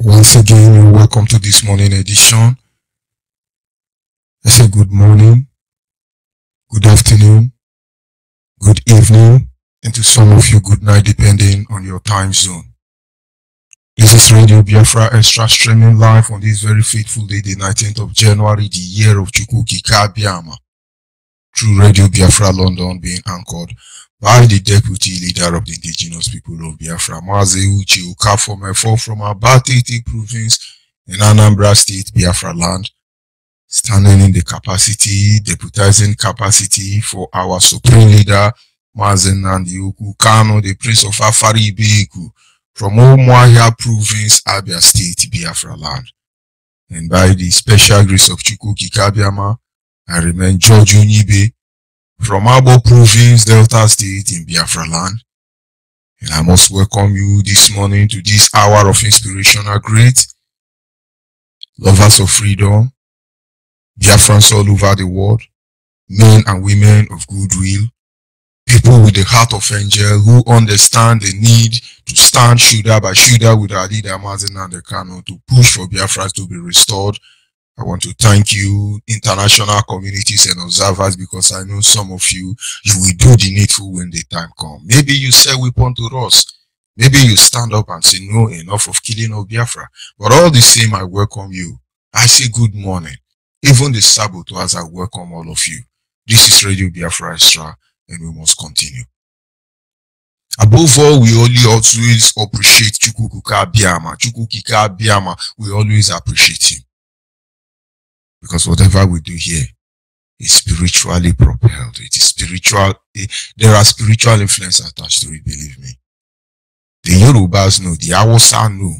Once again, you're welcome to this morning edition. I say good morning, good afternoon, good evening, and to some of you, good night, depending on your time zone. This is Radio Biafra Extra streaming live on this very fateful day, the 19th of January, the year of Chukwukika Biama, through Radio Biafra London, being anchored by the Deputy Leader of the Indigenous People of Biafra, Mazi Uche Ukafomefo from Abatete Province in Anambra State, Biafra land, standing in the capacity, deputizing capacity for our Supreme Leader, Mazi Nnamdi Kanu, the Prince of Afari Ibeku, from Umuahia Province, Abia State, Biafra land. And by the special grace of Chukwukika Biama, I remain George Onyibe, from Abo Province, Delta State in Biafra land. And I must welcome you this morning to this hour of inspirational great lovers of freedom, Biafrans all over the world, men and women of goodwill, people with the heart of angel who understand the need to stand shoulder by shoulder with our leader Mazi Nnamdi Kanu to push for Biafra to be restored. I want to thank you, international communities and observers, because I know some of you will do the needful when the time comes. Maybe you say weapon to us. Maybe you stand up and say, no, enough of killing of Biafra. But all the same, I welcome you. I say good morning. Even the saboteurs, I welcome all of you. This is Radio Biafra Extra, and we must continue. Above all, we only always appreciate Chukwukika Biama. We always appreciate him. Because whatever we do here is spiritually propelled. It is spiritual. There are spiritual influence attached to it, believe me. The Yorubas know, the Hausa know,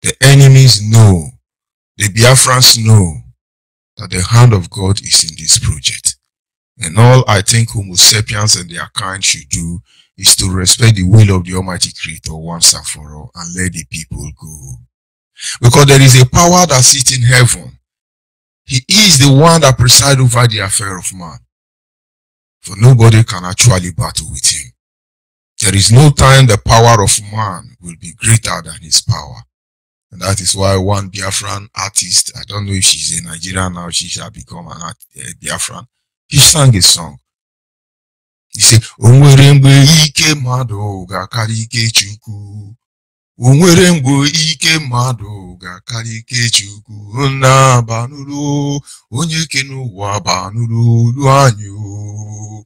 the enemies know, the Biafrans know that the hand of God is in this project. And all I think Homo sapiens and their kind should do is to respect the will of the Almighty Creator once and for all and let the people go. Because there is a power that sits in heaven. He is the one that presides over the affair of man. For nobody can actually battle with him. There is no time the power of man will be greater than his power. And that is why one Biafran artist, I don't know if she's a Nigerian now, she shall become an Biafran. He sang a song. He said, Onwere mgbe ike mmadụ ga-akarị ike Chukwu. Onwere mgbe ike mmadụ ga-akarị ike Chukwu. Na banụrụ onye kere ụwa banụrụ olu anyị o.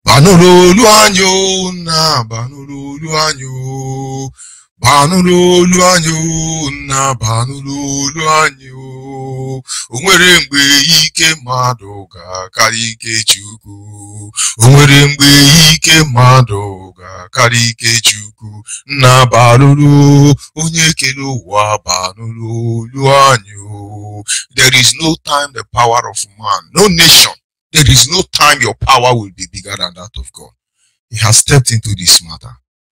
Banụrụ olu anyị o, na banụrụ olu anyị o. Banụrụ olu anyị o, na banụrụ olu anyị o. Onwere mgbe ike mmadụ ga-akarị ike Chukwu. Onwere mgbe ike mmadụ ga-akarị ike Chukwu. Na banụrụ onye kere ụwa banụrụ olu anyị o. There is no time the power of man, no nation, there is no time your power will be bigger than that of God. He has stepped into this matter.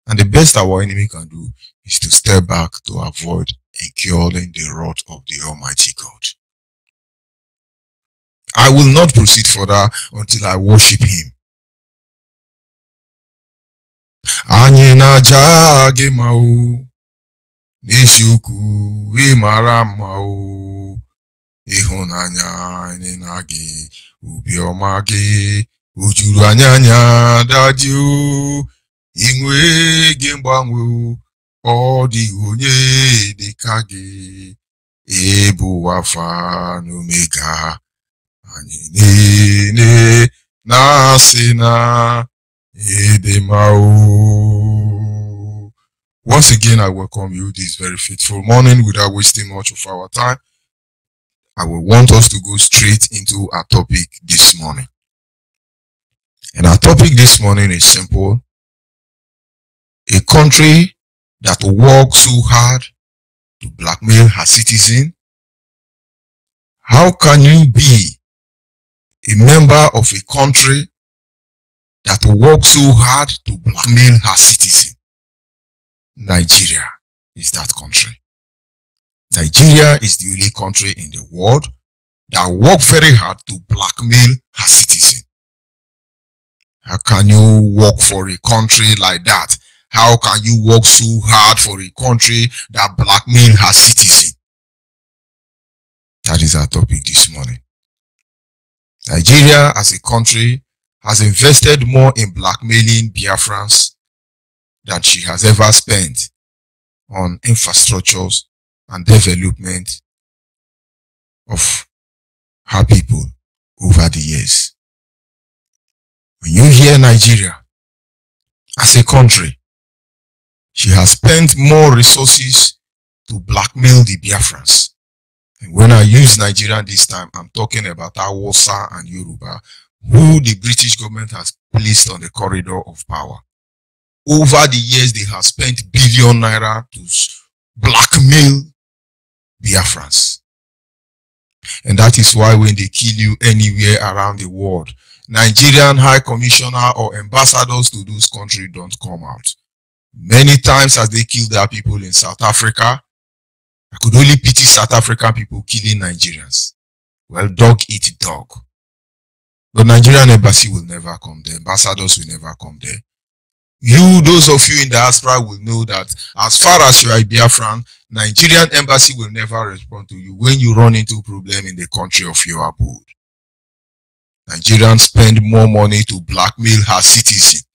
And the best our enemy can do is to step back to avoid incurring the wrath of the Almighty God. I will not proceed further until I worship him. Anyị na-aja gị ma o, n'eziokwu ị mara mma o, ịhụnanya anyị na gị, obiọma gị, o juru anya dadị o, inwe gị mgbanwe o, ọ dịghị onye dịka gị, ịbụ Alfa na Omega, anyị niile na-asị na ịdị mma o. Once again, I welcome you this very fateful morning. Without wasting much of our time, I will want us to go straight into our topic this morning. And our topic this morning is simple. A country that works so hard to blackmail her citizen. How can you be a member of a country that works so hard to blackmail her citizen? Nigeria is that country. Nigeria is the only country in the world that works very hard to blackmail her citizen. How can you work for a country like that How can you work so hard for a country that blackmail her citizens? That is our topic this morning. Nigeria as a country has invested more in blackmailing Biafrans than she has ever spent on infrastructures and development of her people over the years. When you hear Nigeria as a country, she has spent more resources to blackmail the Biafrans. And when I use Nigeria this time, I'm talking about Hausa and Yoruba, who the British government has placed on the corridor of power. Over the years, they have spent billion naira to blackmail Biafrans. And that is why when they kill you anywhere around the world, Nigerian High Commissioner or ambassadors to those countries don't come out. Many times as they kill their people in South Africa, I could only pity South African people killing Nigerians. Well, dog eat dog. The Nigerian embassy will never come there. Ambassadors will never come there. You, those of you in diaspora, will know that as far as you are a Biafran, Nigerian embassy will never respond to you when you run into a problem in the country of your abode. Nigerians spend more money to blackmail her citizens,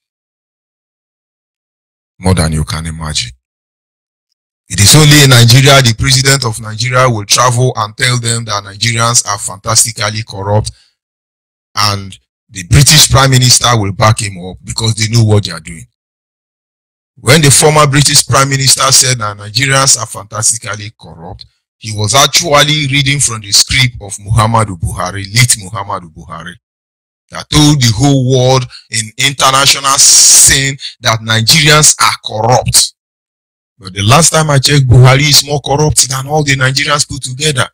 more than you can imagine. It is only in Nigeria the president of Nigeria will travel and tell them that Nigerians are fantastically corrupt, and the British Prime Minister will back him up because they know what they are doing. When the former British Prime Minister said that Nigerians are fantastically corrupt, he was actually reading from the script of Muhammadu Buhari, late Muhammadu Buhari, that told the whole world in international scene that Nigerians are corrupt. But the last time I checked, Buhari is more corrupt than all the Nigerians put together.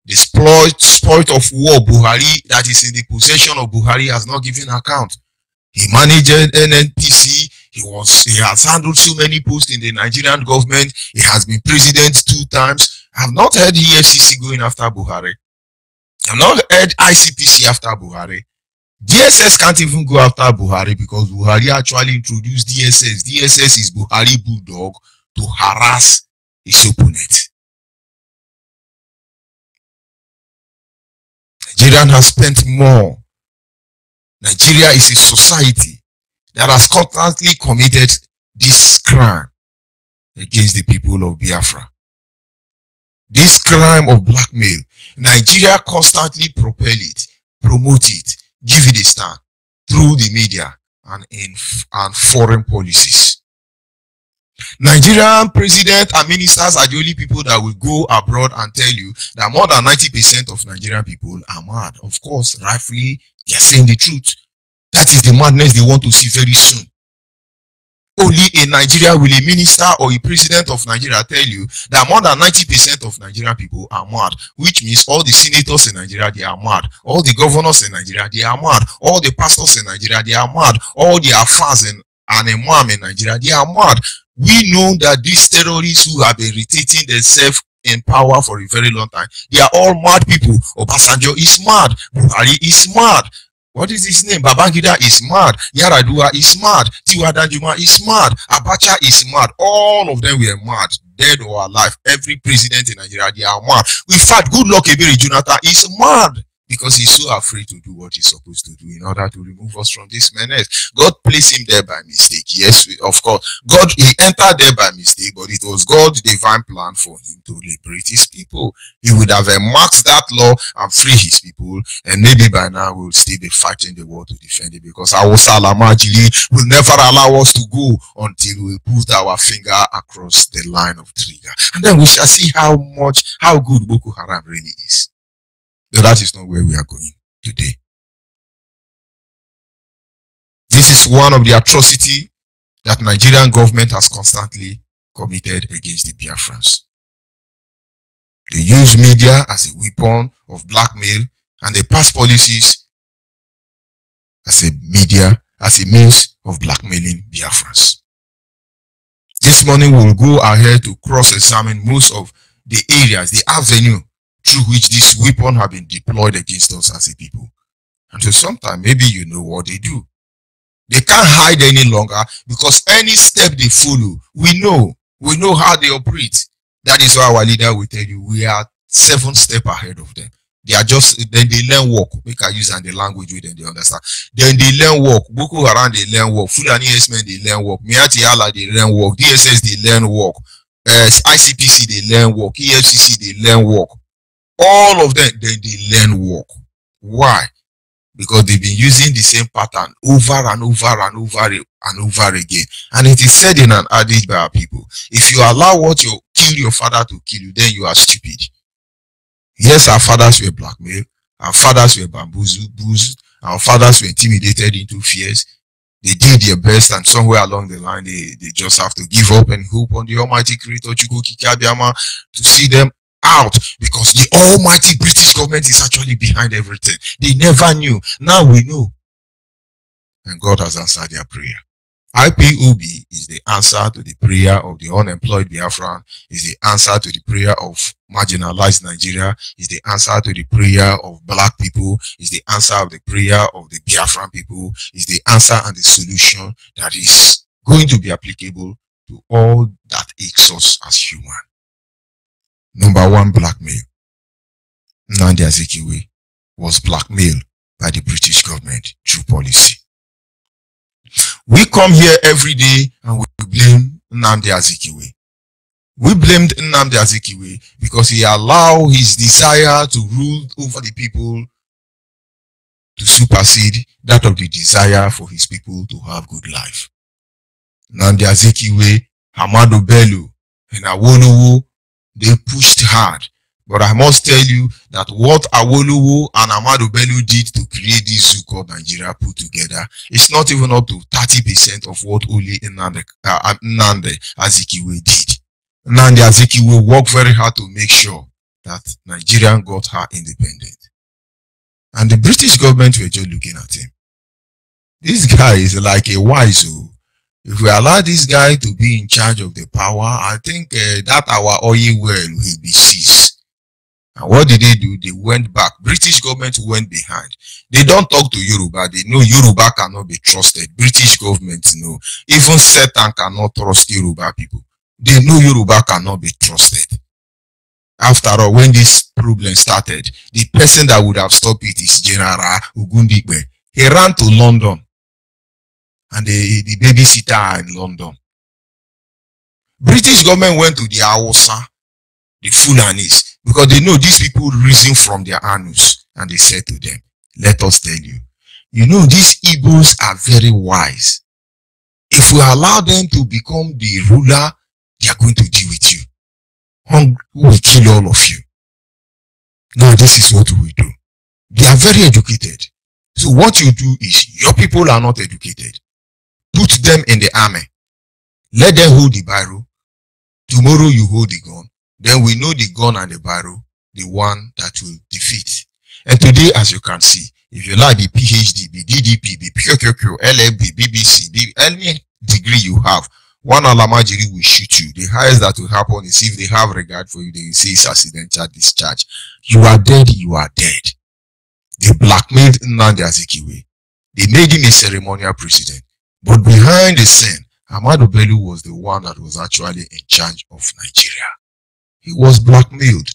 The spoil of war Buhari that is in the possession of Buhari has not given account. He managed NNPC. He has handled so many posts in the Nigerian government. He has been president 2 times. I have not heard EFCC going after Buhari. I have not heard ICPC after Buhari. DSS can't even go after Buhari because Buhari actually introduced DSS. DSS is Buhari bulldog to harass his opponent. Nigeria has spent more. Nigeria is a society that has constantly committed this crime against the people of Biafra. This crime of blackmail, Nigeria constantly propel it, promote it, give it a stand through the media and foreign policies. Nigerian president and ministers are the only people that will go abroad and tell you that more than 90% of Nigerian people are mad. Of course, rightfully, they are saying the truth. That is the madness they want to see very soon. Only in Nigeria will a minister or a president of Nigeria tell you that more than 90% of Nigerian people are mad, which means all the senators in Nigeria, they are mad. All the governors in Nigeria, they are mad. All the pastors in Nigeria, they are mad. All the afars and imam in Nigeria, they are mad. We know that these terrorists who have been rotating themselves in power for a very long time, they are all mad people. Obasanjo is mad. Buhari is mad. What is his name? Babangida is mad. Yaradua is mad. Tiwa Danjuma is mad. Abacha is mad. All of them were mad, dead or alive. Every president in Nigeria, they are mad. In fact, good luck Ebere Jonathan is mad because he's so afraid to do what he's supposed to do in order to remove us from this menace. God placed him there by mistake. Yes, of course. He entered there by mistake, but it was God's divine plan for him to liberate his people. He would have marked that law and free his people, and maybe by now we'll still be fighting the war to defend it, because our Salamajili will never allow us to go until we put our finger across the line of trigger. And then we shall see how good Boko Haram really is. But that is not where we are going today. This is one of the atrocities that Nigerian government has constantly committed against the Biafrans. They use media as a weapon of blackmail, and they pass policies as a means of blackmailing Biafrans. This morning we will go ahead to cross-examine most of the areas, the avenue through which this weapon have been deployed against us as a people. And so sometimes maybe you know what they do. They can't hide any longer because any step they follow, we know how they operate. That is why our leader will tell you we are 7 steps ahead of them. They are just, then they learn work. Make I use and the language with them, they understand. Then they learn work. Boko Haram, they learn work. Fulani S-men, they learn work. Miati Allah, they learn work. DSS, they learn work. ICPC, they learn work. EFCC, they learn work. All of them, then they learn work. Why? Because they've been using the same pattern over and over and over and over again. And it is said in an adage by our people, if you allow what you kill your father to kill you, then you are stupid. Yes, our fathers were blackmailed, our fathers were bamboozled, our fathers were intimidated into fears. They did their best, and somewhere along the line, they just have to give up and hope on the Almighty Creator to see them out, because the almighty British government is actually behind everything. They never knew. Now we know. And God has answered their prayer. IPOB is the answer to the prayer of the unemployed Biafran, is the answer to the prayer of marginalized Nigeria, is the answer to the prayer of black people, is the answer of the prayer of the Biafran people, is the answer and the solution that is going to be applicable to all that aches us as human. Number 1, blackmail. Nnamdi Azikiwe was blackmailed by the British government through policy. We come here every day and we blame Nnamdi Azikiwe. We blamed Nnamdi Azikiwe because he allowed his desire to rule over the people to supersede that of the desire for his people to have good life. Nnamdi Azikiwe, Ahmadu Bello, and Awolowo, they pushed hard. But I must tell you that what Awolowo and Ahmadu Bello did to create this zoo called Nigeria put together, it's not even up to 30% of what only Nnamdi Azikiwe did. Nnamdi Azikiwe worked very hard to make sure that Nigeria got her independent. And the British government were just looking at him. This guy is like a wise. If we allow this guy to be in charge of the power, I think that our oil well will be seized. And what did they do? They went back. British government went behind. They don't talk to Yoruba. They know Yoruba cannot be trusted. British government know. Even Satan cannot trust Yoruba people. They know Yoruba cannot be trusted. After all, when this problem started, the person that would have stopped it is General Ogundigbe. He ran to London. And the babysitter in London. British government went to the Hausa, the Fulanis, because they know these people reason from their anus, and they said to them, let us tell you, you know, these Igbos are very wise. If we allow them to become the ruler, they are going to deal with you. Hunger will kill all of you. Now this is what we do. They are very educated. So what you do is, your people are not educated. Put them in the army. Let them hold the barrel. Tomorrow you hold the gun. Then we know the gun and the barrel, the one that will defeat. And today, as you can see, if you like the PhD, the DDP, the PQQ, LLB, BBC, any degree you have, one Alamajiri will shoot you. The highest that will happen is if they have regard for you, they will say it's accidental discharge. You are dead, you are dead. They blackmailed Nnamdi Azikiwe. They made him a ceremonial president. But behind the scene, Ahmadu Bello was the one that was actually in charge of Nigeria. He was blackmailed.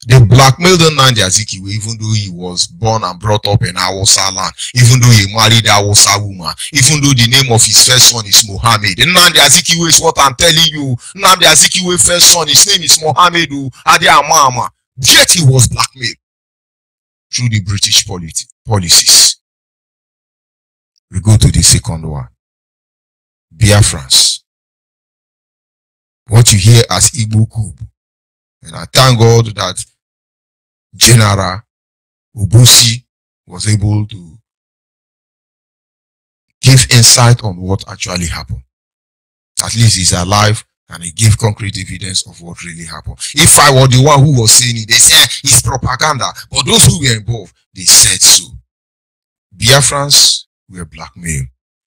They blackmailed Nnamdi Azikiwe even though he was born and brought up in Hausa land, even though he married a Hausa woman, even though the name of his first son is Mohammed. Nnamdi Azikiwe is what I'm telling you. Nnamdi Azikiwe's first son, his name is Mohammed Adi Amama. Yet he was blackmailed through the British policies. We go to the second one. Biafrans. What you hear as Igbo coup. And I thank God that General Obosi was able to give insight on what actually happened. At least he's alive and he gave concrete evidence of what really happened. If I were the one who was saying it, they say it's propaganda. But those who were involved, they said so. Biafrans were blackmailed.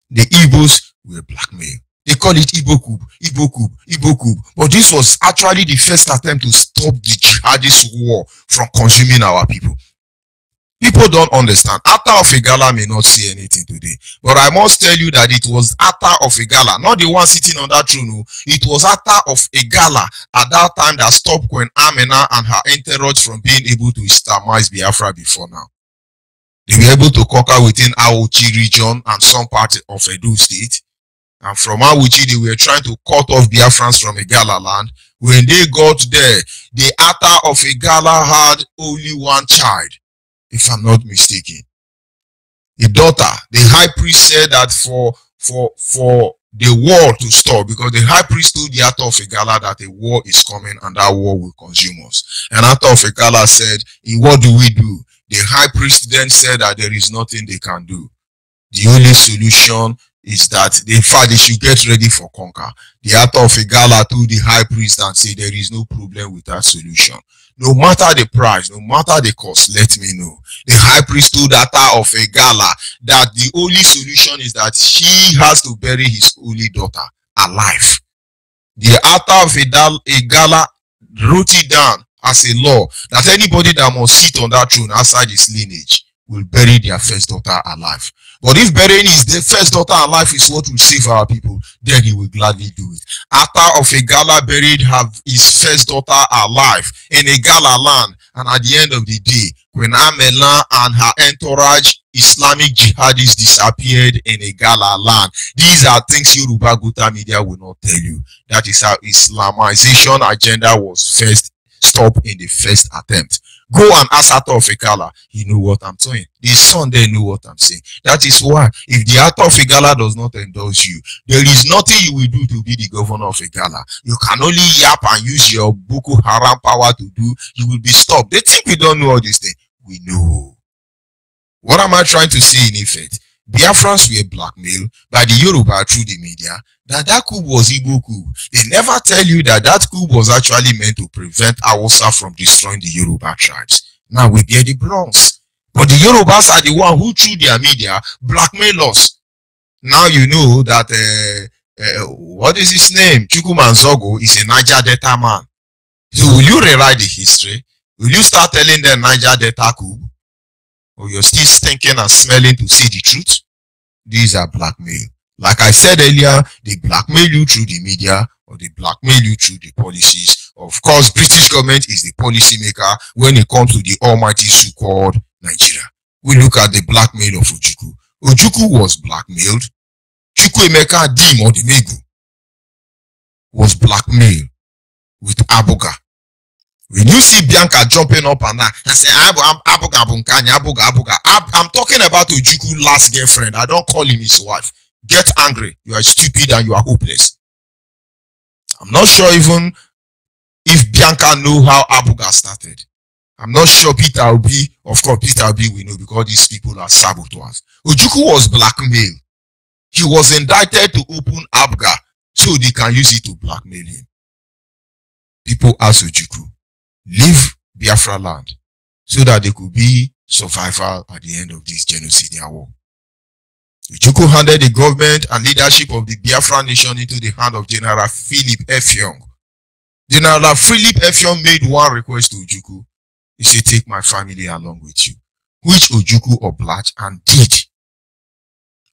The Igbos were blackmailed. They call it Igbo coup, Igbo coup, Igbo coup. But this was actually the first attempt to stop the jihadist war from consuming our people. People don't understand. Atta of Igala may not say anything today, but I must tell you that it was Atta of Igala, not the one sitting on that throne. It was Atta of Igala at that time that stopped Queen Amina and her entourage from being able to Islamize Biafra before now. They were able to conquer within Auchi region and some part of Edo state. And from Auchi, they were trying to cut off Biafrans from Igala land. When they got there, the Atta of Igala had only one child, if I'm not mistaken. A daughter. The high priest said that for the war to stop, because the high priest told the Atta of Igala that a war is coming and that war will consume us. And Atta of Igala said, what do we do? The high priest then said that there is nothing they can do. The only solution is that they should get ready for conquer. The Atta of Igala told the high priest and said there is no problem with that solution. No matter the price, no matter the cost, let me know. The high priest told Atta of Igala that the only solution is that he has to bury his only daughter alive. The Atta of Igala wrote it down as a law that anybody that must sit on that throne outside his lineage will bury their first daughter alive. But if burying his first daughter alive is what will save our people, then he will gladly do it. Atta of Igala buried his first daughter alive in Igala land, and at the end of the day, when Amela and her entourage Islamic jihadists disappeared in Igala land. These are things Yoruba Guta media will not tell you. That is how Islamization agenda was first stopped in the first attempt. Go and ask Atta of Igala. He know what I'm saying. The son there know what I'm saying. That is why if the Atta of Igala does not endorse you, there is nothing you will do to be the governor of Igala. You can only yap and use your Boko Haram power to do. You will be stopped. They think we don't know all these things. We know. What am I trying to say in effect? Biafrans were blackmailed by the Yoruba through the media that coup was Igbo coup. They never tell you that coup was actually meant to prevent Hausa from destroying the Yoruba tribes. Now we bear the bronze. But the Yorubas are the one who through their media blackmail us. Now you know that what is his name? Chukwumanzogo is a Niger Delta man. So will you rewrite the history? Will you start telling them Niger Delta coup? Or you're still stinking and smelling to see the truth? These are blackmail. Like I said earlier, they blackmail you through the media or they blackmail you through the policies. Of course, British government is the policy maker when it comes to the almighty so-called Nigeria. We look at the blackmail of Ojukwu. Ojukwu was blackmailed. Chukwuemeka Dim Odimegu was blackmailed with Abuga. When you see Bianca jumping up and down and say, Abuga, I'm talking about Ojukwu last girlfriend. I don't call him his wife. Get angry. You are stupid and you are hopeless. I'm not sure even if Bianca know how Abuga started. I'm not sure Peter Obi, of course Peter Obi we know because these people are saboteurs. Ojukwu was blackmailed. He was indicted to open Abuga so they can use it to blackmail him. People ask Ojukwu, leave Biafra land so that they could be survival at the end of this genocidal war. Ojukwu handed the government and leadership of the Biafra nation into the hand of General Philip F. Young. General Philip F. Young made one request to Ojukwu. He said, take my family along with you, which Ojukwu obliged and did.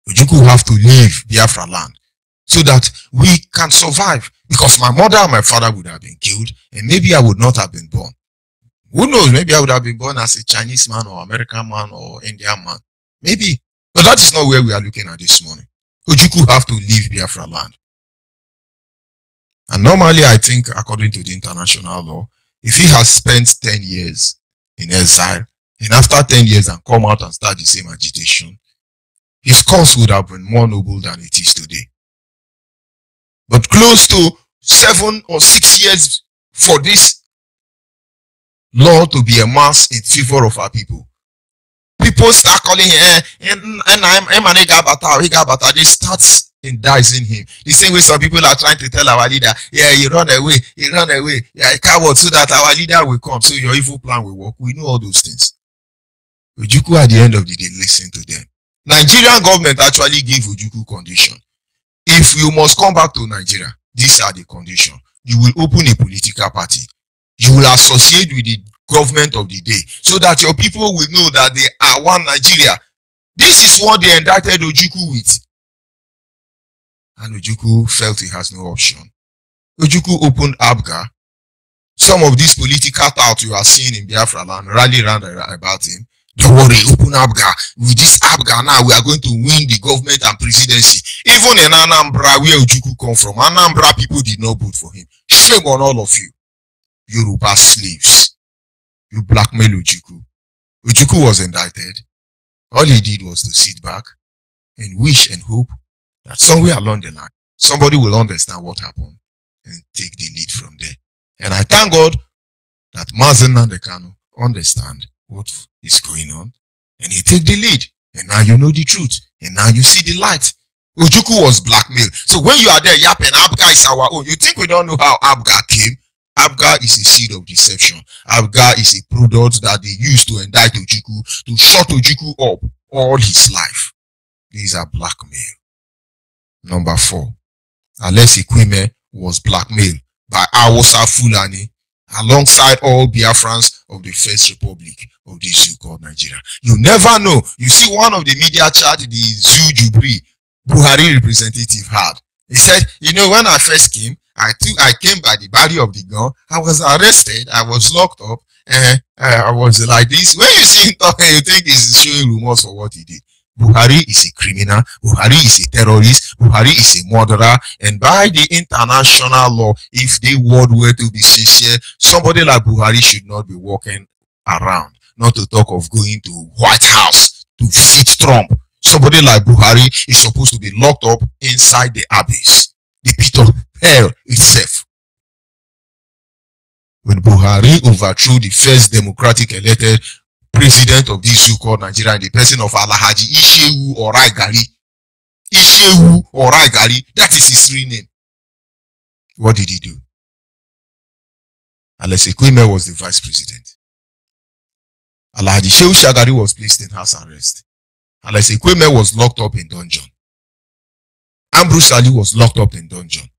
Ojukwu have to leave Biafra land so that we can survive, because my mother and my father would have been killed and maybe I would not have been born. Who knows, maybe I would have been born as a Chinese man or American man or Indian man. Maybe. But that is not where we are looking at this morning. Ojukwu have to leave Biafra land. And normally I think, according to the international law, if he has spent 10 years in exile, and after 10 years and come out and start the same agitation, his cause would have been more noble than it is today. But close to 7 or 6 years for this law to be amassed in favor of our people, people start calling him, they start indicting him. The same way some people are trying to tell our leader, yeah, he run away, yeah, he coward, so that our leader will come, so your evil plan will work. We know all those things. Ojukwu at the end of the day, listen to them. Nigerian government actually gave Ojukwu condition. If you must come back to Nigeria, these are the conditions. You will open a political party. You will associate with the government of the day, so that your people will know that they are one Nigeria. This is what they indicted Ojukwu with. And Ojukwu felt he has no option. Ojukwu opened ABGA. Some of these political touts you are seeing in Biafra land rally around about him. Don't worry, open ABGA. With this ABGA now, we are going to win the government and presidency. Even in Anambra, where Ojukwu come from, Anambra people did not vote for him. Shame on all of you. Yoruba slaves. You blackmail Ojukwu. Ojukwu was indicted. All he did was to sit back and wish and hope that somewhere along the line, somebody will understand what happened and take the lead from there. And I thank God that Mazen Nandekano understand what is going on and he take the lead. And now you know the truth. And now you see the light. Ojukwu was blackmailed. So when you are there yapping, ABGA is our own. You think we don't know how ABGA came? ABGA is a seed of deception. ABGA is a product that they used to indict Ojukwu, to shut Ojukwu up all his life. These are blackmail. Number 4. Alesi Kwime was blackmailed by Awusa Fulani alongside all Biafrans of the First Republic of the zoo called Nigeria. You never know. You see one of the media chat the zoo Jubri Buhari representative had. He said, you know, when I first came, I came by the body of the gun. I was arrested. I was locked up. And I was like this. When you see him talking, you think he's showing remorse for what he did. Buhari is a criminal. Buhari is a terrorist. Buhari is a murderer. And by the international law, if the world were to be sincere, somebody like Buhari should not be walking around. Not to talk of going to White House to fit Trump. Somebody like Buhari is supposed to be locked up inside the abyss, the pit of hell itself. When Buhari overthrew the first democratic elected president of this so-called Nigeria in the person of Alhaji Ishewu Oraigari. Ishewu Oraigari, that is his real name. What did he do? Alesi Kwime was the vice president. Alhaji Shehu Shagari was placed in house arrest. Alesi Kwime was locked up in dungeon. Ambrose Ali was locked up in dungeon.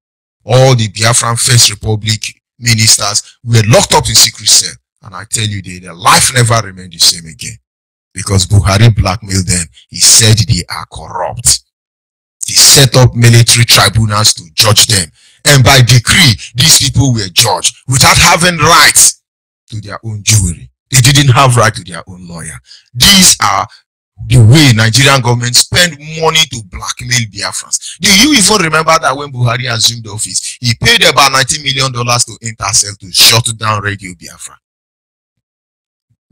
All the Biafran First Republic ministers were locked up in secret cell. And I tell you, their life never remained the same again. Because Buhari blackmailed them. He said they are corrupt. He set up military tribunals to judge them. And by decree, these people were judged without having rights to their own jewelry. They didn't have right to their own lawyer. These are the way Nigerian government spend money to blackmail Biafrans. Do you even remember that when Buhari assumed office, he paid about $90 million to Intercell to shut down Radio Biafra?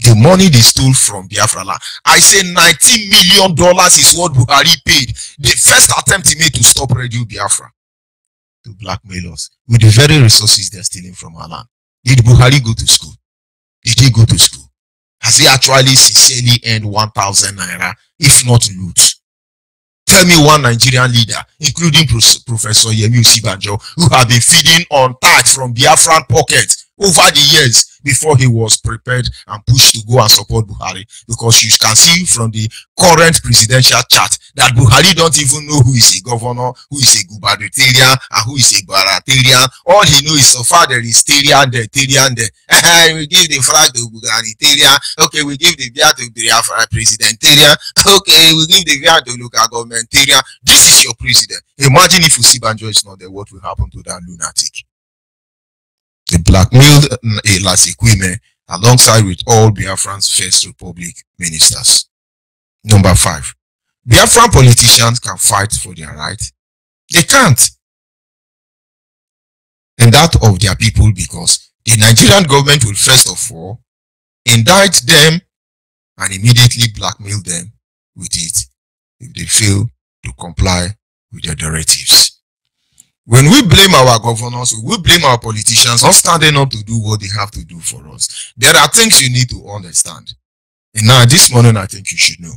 The money they stole from Biafra land. I say $90 million is what Buhari paid. The first attempt he made to stop Radio Biafra, to blackmail us with the very resources they're stealing from our land. Did Buhari go to school? Did he go to school? Has he actually sincerely earned 1,000 naira, if not loot? Tell me one Nigerian leader, including Professor Yemi Osibanjo, who have been feeding on tax from Biafran pockets over the years before he was prepared and pushed to go and support Buhari. Because you can see from the current presidential chart that Buhari don't even know who is a governor, who is a gubernatorial, and who is a baratarian. All he knows is so far there is Tarian there, Tarian there. We give the flag to gubernatorial. Okay, we give the beer to Biafra presidentarian. Okay, we give the beer to local governmentarian. This is your president. Imagine if Osibanjo is not there, what will happen to that lunatic? They blackmailed Alesi Kwime alongside with all Biafran's First Republic ministers. Number 5. Biafran politicians can fight for their right. They can't. And that of their people, because the Nigerian government will first of all indict them and immediately blackmail them with it if they fail to comply with their directives. When we blame our governors, we blame our politicians not standing up to do what they have to do for us. There are things you need to understand. And now this morning, I think you should know.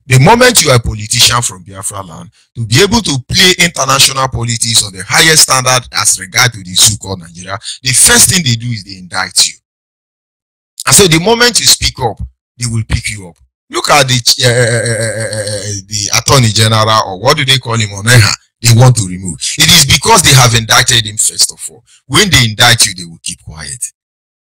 The moment you are a politician from Biafra land, to be able to play international politics on the highest standard as regard to the so-called Nigeria, the first thing they do is they indict you. And so the moment you speak up, they will pick you up. Look at the Attorney General, or what do they call him, Oneha, they want to remove. It is because they have indicted him first of all. When they indict you, they will keep quiet.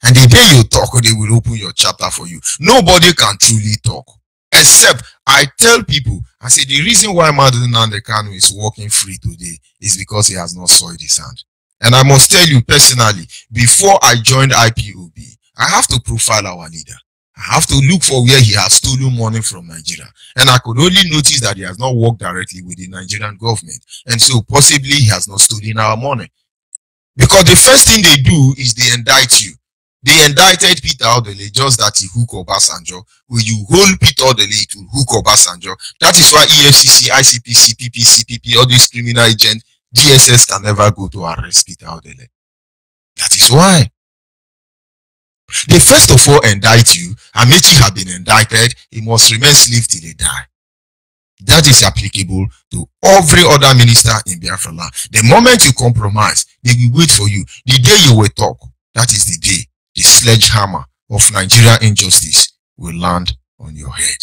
And the day you talk, they will open your chapter for you. Nobody can truly talk. Except I tell people, I say the reason why Mazi Nnamdi Kanu is walking free today is because he has not soiled his hand. And I must tell you personally, before I joined IPOB, I have to profile our leader. I have to look for where he has stolen money from Nigeria. And I could only notice that he has not worked directly with the Nigerian government. And so possibly he has not stolen our money. Because the first thing they do is they indict you. They indicted Peter Odele just that he hook Obasanjo. When you hold Peter Odele, it will hook Obasanjo. That is why EFCC, ICPC, PPC, PP, all these criminal agents, DSS can never go to arrest Peter Odele. That is why. They first of all indict you. Amechi have been indicted. He must remain slave till he die. That is applicable to every other minister in Biafra land. The moment you compromise, they will wait for you. The day you will talk, that is the day the sledgehammer of Nigerian injustice will land on your head.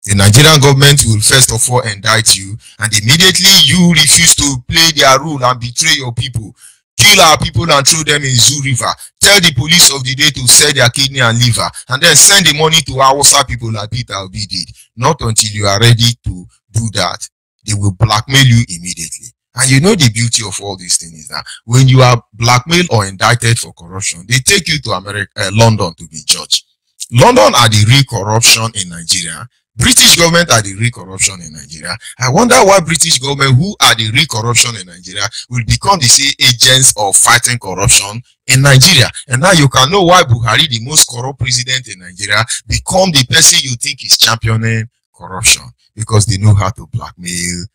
The Nigerian government will first of all indict you, and immediately you refuse to play their rule and betray your people. Kill our people and throw them in Zoo River. Tell the police of the day to sell their kidney and liver, and then send the money to Hausa people like Peter Obi did. Not until you are ready to do that, they will blackmail you immediately. And you know the beauty of all these things is that when you are blackmailed or indicted for corruption, they take you to London to be judged. London are the real corruption in Nigeria. British government are the real corruption in Nigeria. I wonder why British government, who are the real corruption in Nigeria, will become the same agents of fighting corruption in Nigeria. And now you can know why Buhari, the most corrupt president in Nigeria, become the person you think is championing corruption, because they know how to blackmail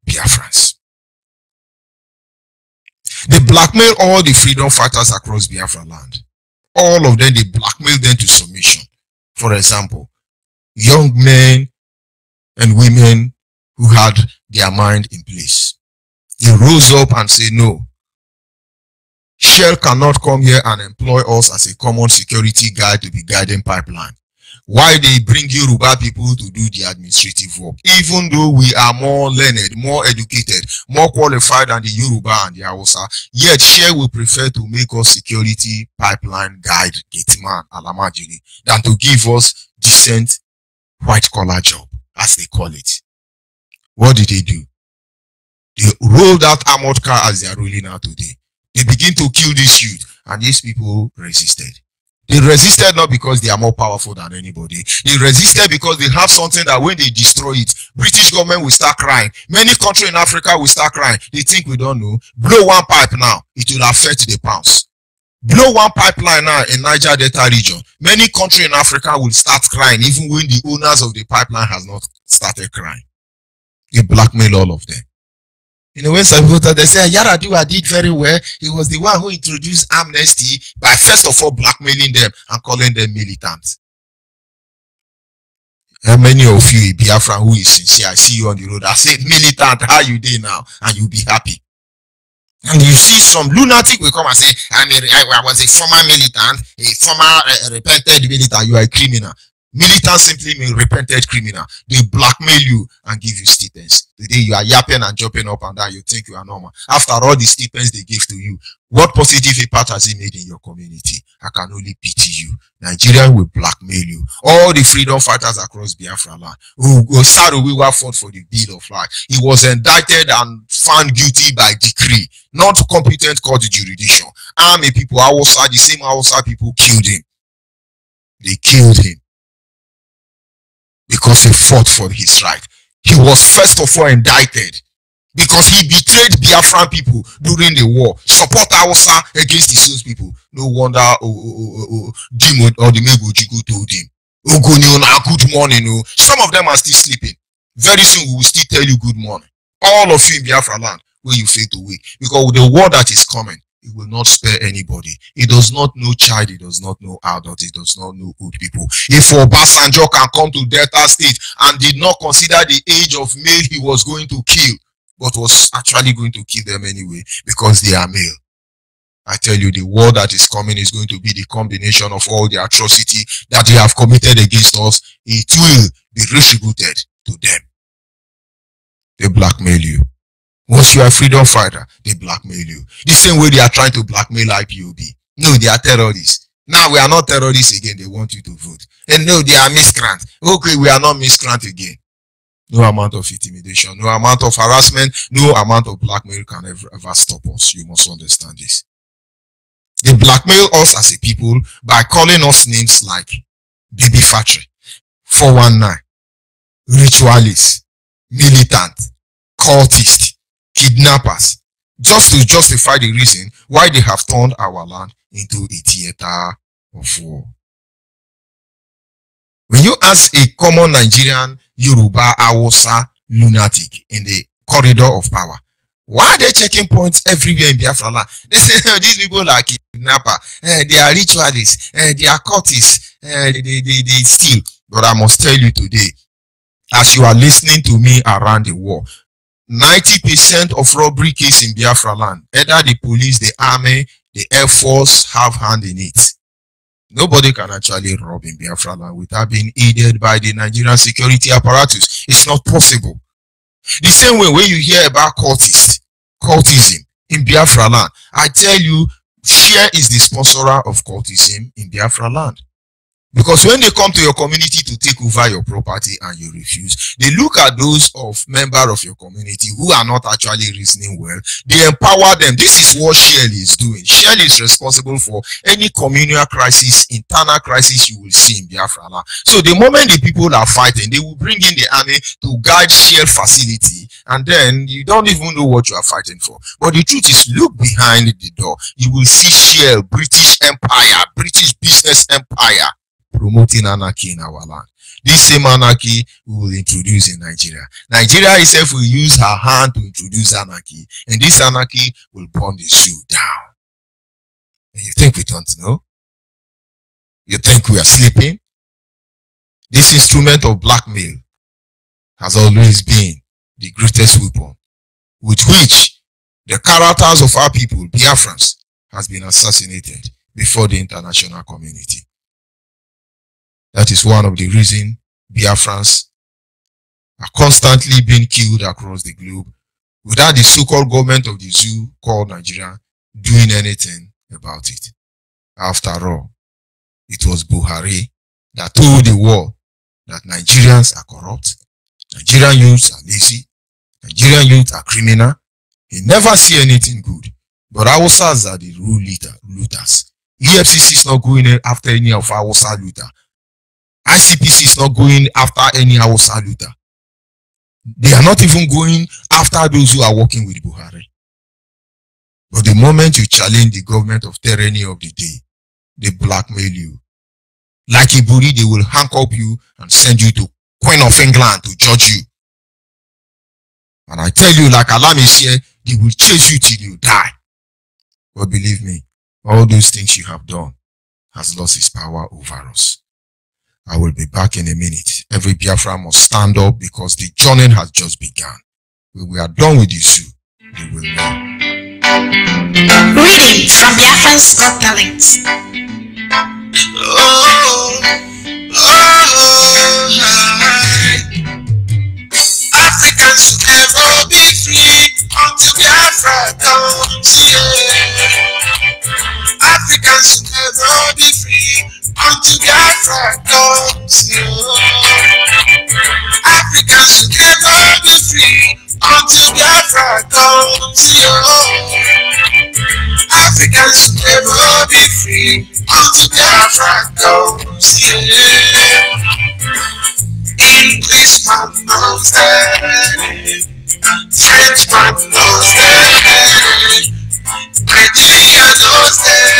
Biafrans. They blackmail all the freedom fighters across Biafra land. All of them, they blackmail them to submission. For example, young men and women who had their mind in place. They rose up and say, no, Shell cannot come here and employ us as a common security guide to be guiding pipeline. Why they bring Yoruba people to do the administrative work? Even though we are more learned, more educated, more qualified than the Yoruba and the Hausa, yet Shell will prefer to make us security pipeline guide, gateman, alamajiri, than to give us decent white-collar job, as they call it. What did they do? They rolled out armored car as they are rolling out today. They begin to kill this youth, and these people resisted. They resisted not because they are more powerful than anybody. They resisted because they have something that when they destroy it, British government will start crying. Many countries in Africa will start crying. They think we don't know. Blow one pipe now, it will affect the pounds. Blow one pipeline now in Niger Delta region. Many countries in Africa will start crying even when the owners of the pipeline has not started crying. They blackmail all of them. You know, when some people they say Yaradua did very well, he was the one who introduced amnesty by first of all blackmailing them and calling them militants. How many of you, Biafran, who is sincere, I see you on the road, I say, militant, how you doing now? And you'll be happy. And you see some lunatic will come and say, I was a former militant, a former repented militant, you are a criminal. Militant simply means repented criminal. They blackmail you and give you stipends. Today you are yapping and jumping up and down, you think you are normal. After all the stipends they give to you, what positive impact has it made in your community? I can only pity you. Nigerians will blackmail you. All the freedom fighters across Biafra land, Saruwiwa fought for the Bill of Rights. He was indicted and found guilty by decree, not competent court jurisdiction. Army people, the same Hausa people killed him. They killed him because he fought for his right. He was first of all indicted because he betrayed Biafran people during the war. Support Hausa against his own people. No wonder Dimo or the Megojiku told him, good morning. Some of them are still sleeping. Very soon we will still tell you good morning. All of you in Biafra land, where you fail to wake. Because with the war that is coming, it will not spare anybody. It does not know child, it does not know adult, it does not know old people. If Obasanjo can come to Delta State and did not consider the age of male he was going to kill, but was actually going to kill them anyway because they are male. I tell you, the war that is coming is going to be the combination of all the atrocity that they have committed against us. It will be retributed to them. They blackmail you. Once you are a freedom fighter, they blackmail you. The same way they are trying to blackmail IPOB. No, they are terrorists. Now we are not terrorists again. They want you to vote. And no, they are miscreants. Okay, we are not miscreants again. No amount of intimidation, no amount of harassment, no amount of blackmail can ever stop us. You must understand this. They blackmail us as a people by calling us names like baby factory, 419, ritualists, militant, cultists, kidnappers, just to justify the reason why they have turned our land into a theater of war. When you ask a common Nigerian, Yoruba, Hausa lunatic in the corridor of power, why are they checking points everywhere in Biafra land? They say these people are kidnappers, they are ritualists, they are cultists, they steal. But I must tell you today, as you are listening to me around the world, 90% of robbery cases in Biafra land, either the police, the army, the air force have hand in it. Nobody can actually rob in Biafra land without being aided by the Nigerian security apparatus. It's not possible. The same way when you hear about cultism in Biafra land, I tell you, fear is the sponsorer of cultism in Biafra land. Because when they come to your community to take over your property and you refuse, they look at those of members of your community who are not actually reasoning well. They empower them. This is what Shell is doing. Shell is responsible for any communal crisis, internal crisis you will see in Biafra land. So the moment the people are fighting, they will bring in the army to guide Shell facility, and then you don't even know what you are fighting for. But the truth is, look behind the door. You will see Shell, British Empire, British business empire, promoting anarchy in our land. This same anarchy we will introduce in Nigeria. Nigeria itself will use her hand to introduce anarchy, and this anarchy will burn the zoo down. And you think we don't know? You think we are sleeping? This instrument of blackmail has always been the greatest weapon with which the characters of our people, Biafrans, has been assassinated before the international community. That is one of the reasons Biafrans are constantly being killed across the globe without the so-called government of the zoo called Nigeria doing anything about it. After all, it was Buhari that told the world that Nigerians are corrupt, Nigerian youths are lazy, Nigerian youths are criminal. He never see anything good. But Hausas are the real looters. EFCC is not going after any of Hausa looter. ICPC is not going after any Hausa looter. They are not even going after those who are working with Buhari. But the moment you challenge the government of tyranny of the day, they blackmail you. Like Iburi, they will handcuff you and send you to Queen of England to judge you. And I tell you, like Alam is here, they will chase you till you die. But believe me, all those things you have done has lost its power over us. I will be back in a minute. Every Biafra must stand up because the journey has just begun. When we are done with the zoo, we will know. Reading from Biafran's Got Talent. Africans should never be free until Biafra comes here. Africans should never be free until Biafra comes here. Africans should never be free until Biafra comes here. Africans should never be free until Biafra comes here. Englishman knows that, Frenchman knows that, Nigeria knows that.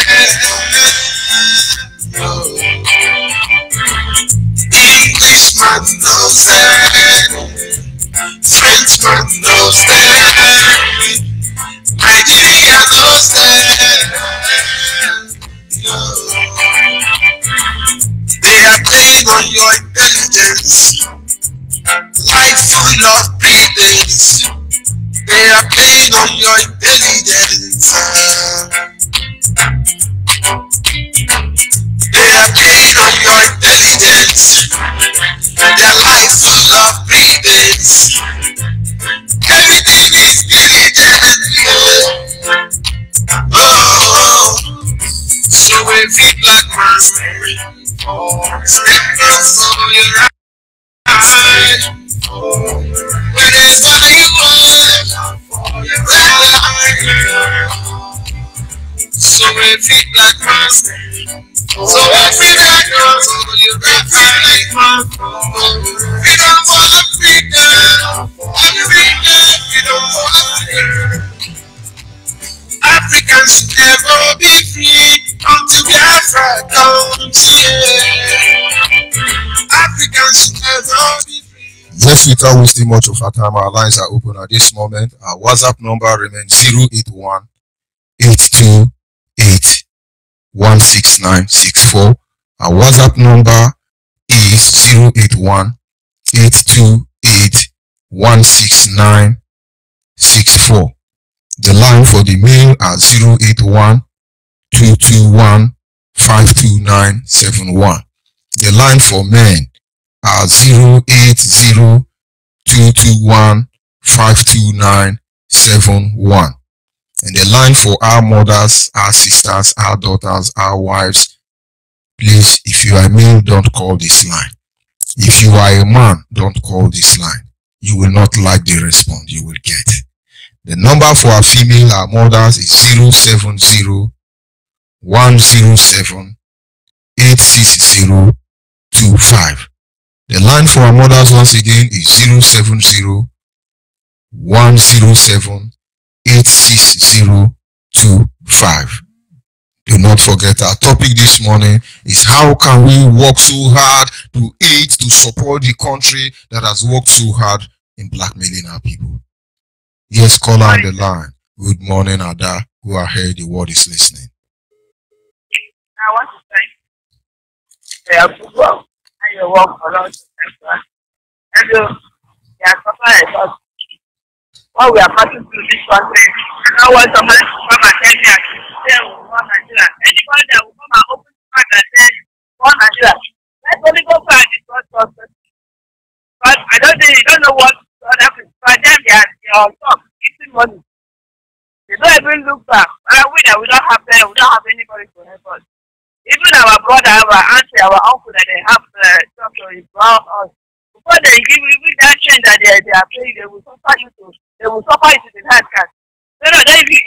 Englishman knows that, Frenchman knows that, Nigeria knows that. They are playing on your intelligence, like full of pretense. They are playing on your intelligence. They are playing on your intelligence. Their life full of pretense. Everything is diligent. Oh, so every black man So every day goes, you got to like man. Freedom for the freedom. Every day, freedom for the freedom. Africans should never be free until Biafra comes here. Africans should never be free. Yes, without wasting much of our time, our lines are open at this moment. Our WhatsApp number remains 081 828 16964. Our WhatsApp number is 081 828 16964. The line for the mail are 081 221 52971. The line for men are 080 221 52971. And the line for our mothers, our sisters, our daughters, our wives, please, if you are male, don't call this line. If you are a man, don't call this line. You will not like the response you will get. The number for our female, our mothers, is 070 107 86025. The line for our mothers once again is 070 107 86025. Do not forget our topic this morning is how can we work so hard to aid, to support the country that has worked so hard in blackmailing our people. Yes, caller on the line. Good morning, Ada. Go ahead, the world is listening. I want to thank you for your work for us. And you are suffering us. What we are passing through this country, I want somebody to come and tell me and say, one Nigeria. Anybody that will come and open the mouth and say, one Nigeria, let's only go for the first person. But I don't think you don't know what happened. For them, they are on top, eating money. They don't even look back. We don't have them, we don't have anybody to help us. Even our brother, our auntie, our uncle that they have talk to us. Before they give you that change that they are paying, they will suffer you to the hard cash. So that if the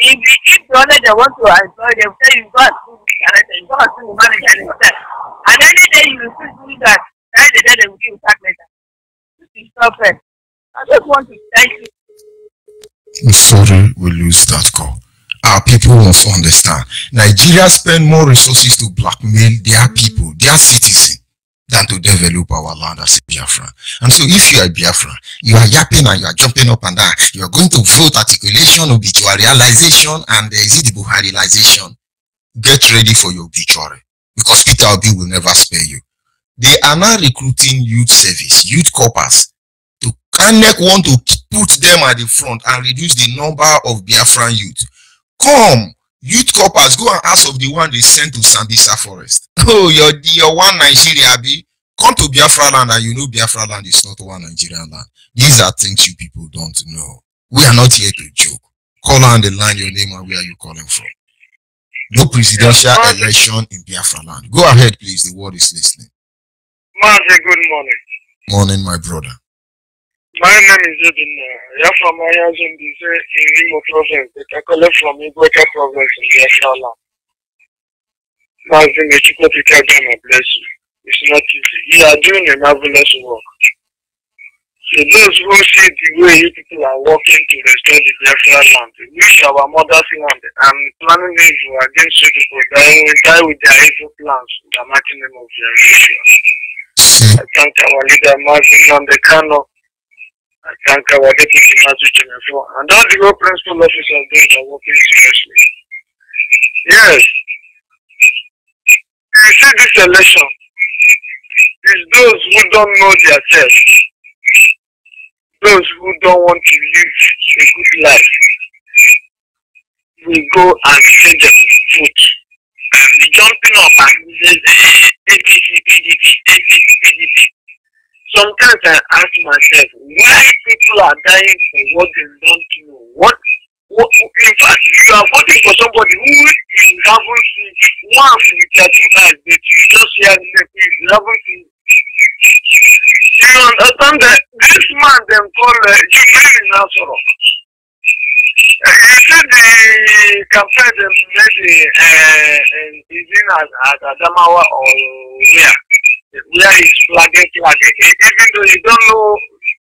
only they want to employ, they will say you go and do this, you go and do the manager and hotel. And any day you will still do that, then the day they will give you tax later. This is not fair. I just want to thank you. I'm sorry we lose that call. Our people must understand. Nigeria spend more resources to blackmail their people, their citizens, than to develop our land as a Biafran. And so if you are Biafran, you are yapping and you are jumping up and down, you are going to vote articulation, obituarialization, and is it the Buhariization? Get ready for your obituary, because Peter Obi will never spare you. They are now recruiting youth service, youth corpers, to INEC want to put them at the front and reduce the number of Biafran youth. Come, youth corpers, go and ask of the one they sent to Sambisa Forest. Oh, you're one Nigeria, Abi. Come to Biafra land and you know Biafra land is not one Nigerian land. These are things you people don't know. We are not here to joke. Call on the line your name and where are you calling from. No presidential election in Biafra land. Go ahead, please. The world is listening. Mazi, good morning. Morning, my brother. My name is Edin. I'm from Ayazun, in Imo province. I collect from Igweka province in Biafra land. Mazi, may you bless you. It's not easy. You are doing a marvelous work. So those who see the way you people are working to restore the Biafra land, wish our mother's land and planning evil against you people, that will die with their evil plans in the mighty name of Yeshua. I thank our leader, Martin Nandekano. I thank our deputy Mazu Chemefo. And all the whole principal officers those are working seriously. Yes. You see this election, it's those who don't know their self, those who don't want to live a good life, will go and say they will vote. And jumping up and say, APC, PDP, APC, PDP. Sometimes I ask myself, why people are dying for what they don't know? In fact, you are voting for somebody who you haven't seen once with your 2 eyes, but you just hear the name, you haven't seen. You understand that this man, them call Jibril Nasoro. You see the campaign maybe is in as Adamawa or where is flagging. Even though you don't know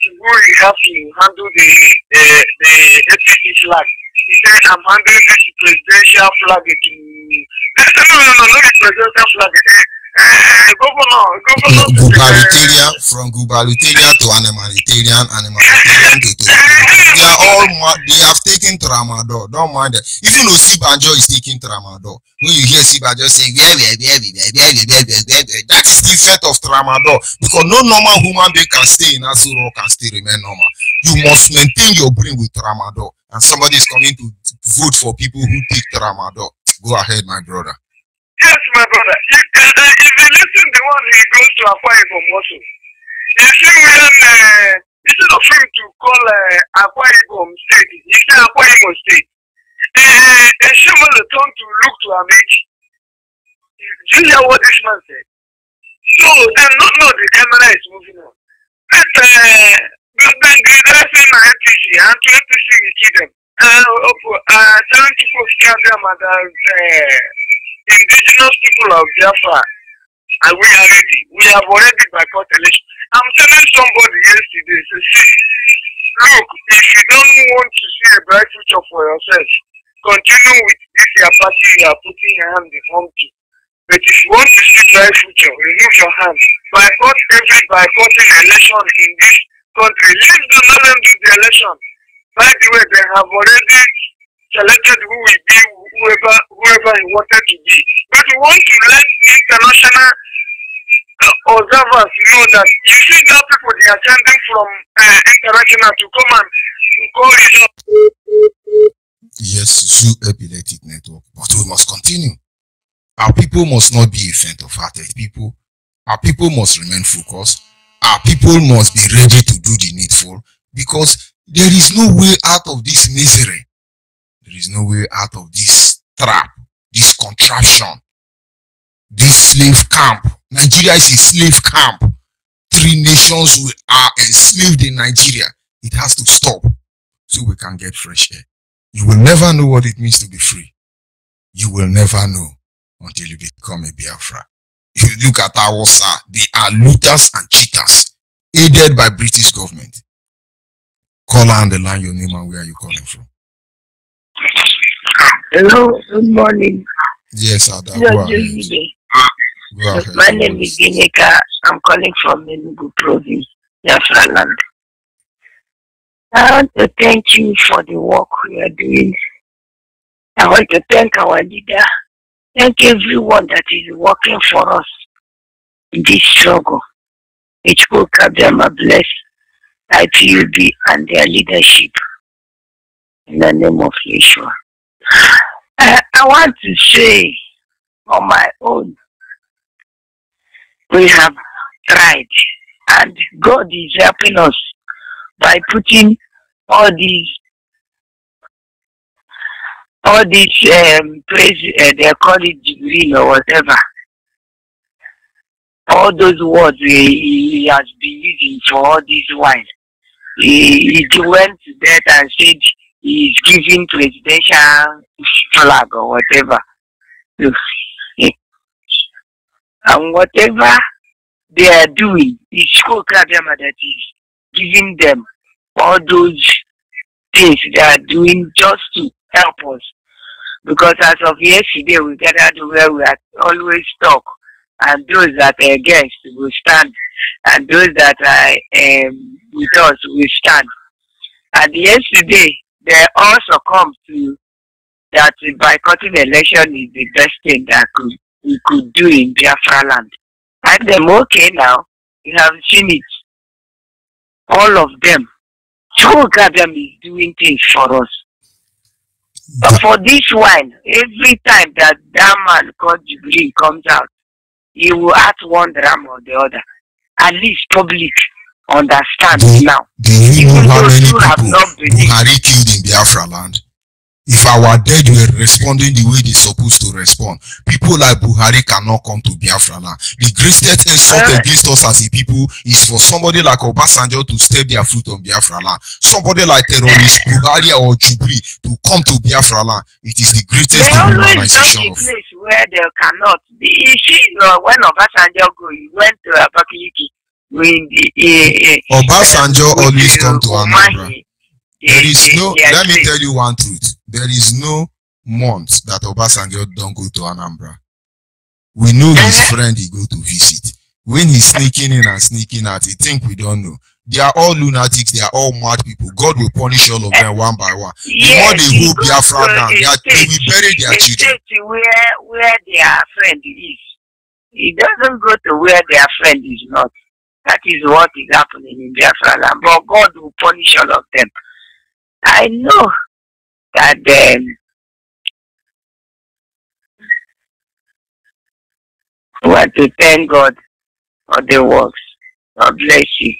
who you have to handle the APC flag. He said, I'm handling this presidential flag to no, the presidential flag. Governor Gubernatorial, from gubernatorial to animalitarian to they are all they have taken tramadol. Don't mind that. Even though Sibanjo is taking tramadol, when you hear Sibanjo saying that is the effect of tramadol, because no normal human being can stay in Asuro can still remain normal. You must maintain your brain with tramadol, and somebody is coming to vote for people who take tramadol. Go ahead, my brother. Yes, my brother. If you listen the one he goes to Akwa Ibom also, you see when instead of him to call Akwa Ibom State, he said Akwa Ibom State. Shimon turned to look to Amechi. Do you hear what this man said? So they don't know the camera is moving on. But then they're saying NPC and to NPC we kill them. 74 scare them as indigenous people of Biafra, and we are ready. We have already boycott election. I'm telling somebody yesterday, see, look, if you don't want to see a bright future for yourself, continue with this your party you are putting your hand onto. But if you want to see a bright future, remove your hand. Boycott every boycotting election in this country. Leave the let them do the election. By the way, they have already selected who will be whoever he wanted to be. But we want to let international observers know that you see that people they are sending from international to come and call it up. Yes, Zoo Epileptic Network, but we must continue. Our people must not be faint-of-hearted people. Our people must remain focused. Our people must be ready to do the needful, because there is no way out of this misery. There is no way out of this trap, this contraption, this slave camp. Nigeria is a slave camp. 3 nations are enslaved in Nigeria. It has to stop so we can get fresh air. You will never know what it means to be free. You will never know until you become a Biafra. If you look at our side, they are looters and cheaters, aided by British government. Call on the line, your name and where are you calling from? Hello, good morning. Yes, Ada. Go ahead. My name is Gineka. I'm calling from Enugu province, Biafra land. I want to thank you for the work we are doing. I want to thank our leader. Thank everyone that is working for us in this struggle. Ipob bless IPUB and their leadership in the name of Yeshua. I want to say on my own, we have tried and God is helping us by putting all these they call it degree or whatever. All those words he has been using for all this while. He went to that and said he is giving presidential flag or whatever. And whatever they are doing is that is giving them all those things they are doing just to help us. Because as of yesterday, we gathered where we are always talk, and those that are against will stand, and those that are with us will stand. And yesterday, they also come to that boycotting election is the best thing that we could do in Biafra land. And them okay now, you have seen it. All of them. Them is doing things for us. But for this one, every time that man called Jubilee comes out, he will act one drama or the other. At least public understand now. Do you know how many people Buhari killed in Biafra land? If our dead were responding the way they're supposed to respond, people like Buhari cannot come to Biafra now. The greatest insult against us as a people is for somebody like Obasanjo to step their foot on Biafra land. Somebody like terrorist Buhari or Jubri to come to Biafra land. It is the greatest dehumanization of place where they cannot. When Obasanjo go, he went to Abakiliki. Obasanjo always come to Anambra. There is no, let me tell you one truth. There is no month that Obasanjo don't go to Anambra. We know his friend he go to visit. When he's sneaking in and sneaking out, he think we don't know. They are all lunatics, they are all mad people. God will punish all of them one by one. The more they hold Biafra down, they will bury their children. Where their friend is. He doesn't go to where their friend is not. That is what is happening in Biafra land. But God will punish all of them. I know that we want to thank God for the works. God bless you.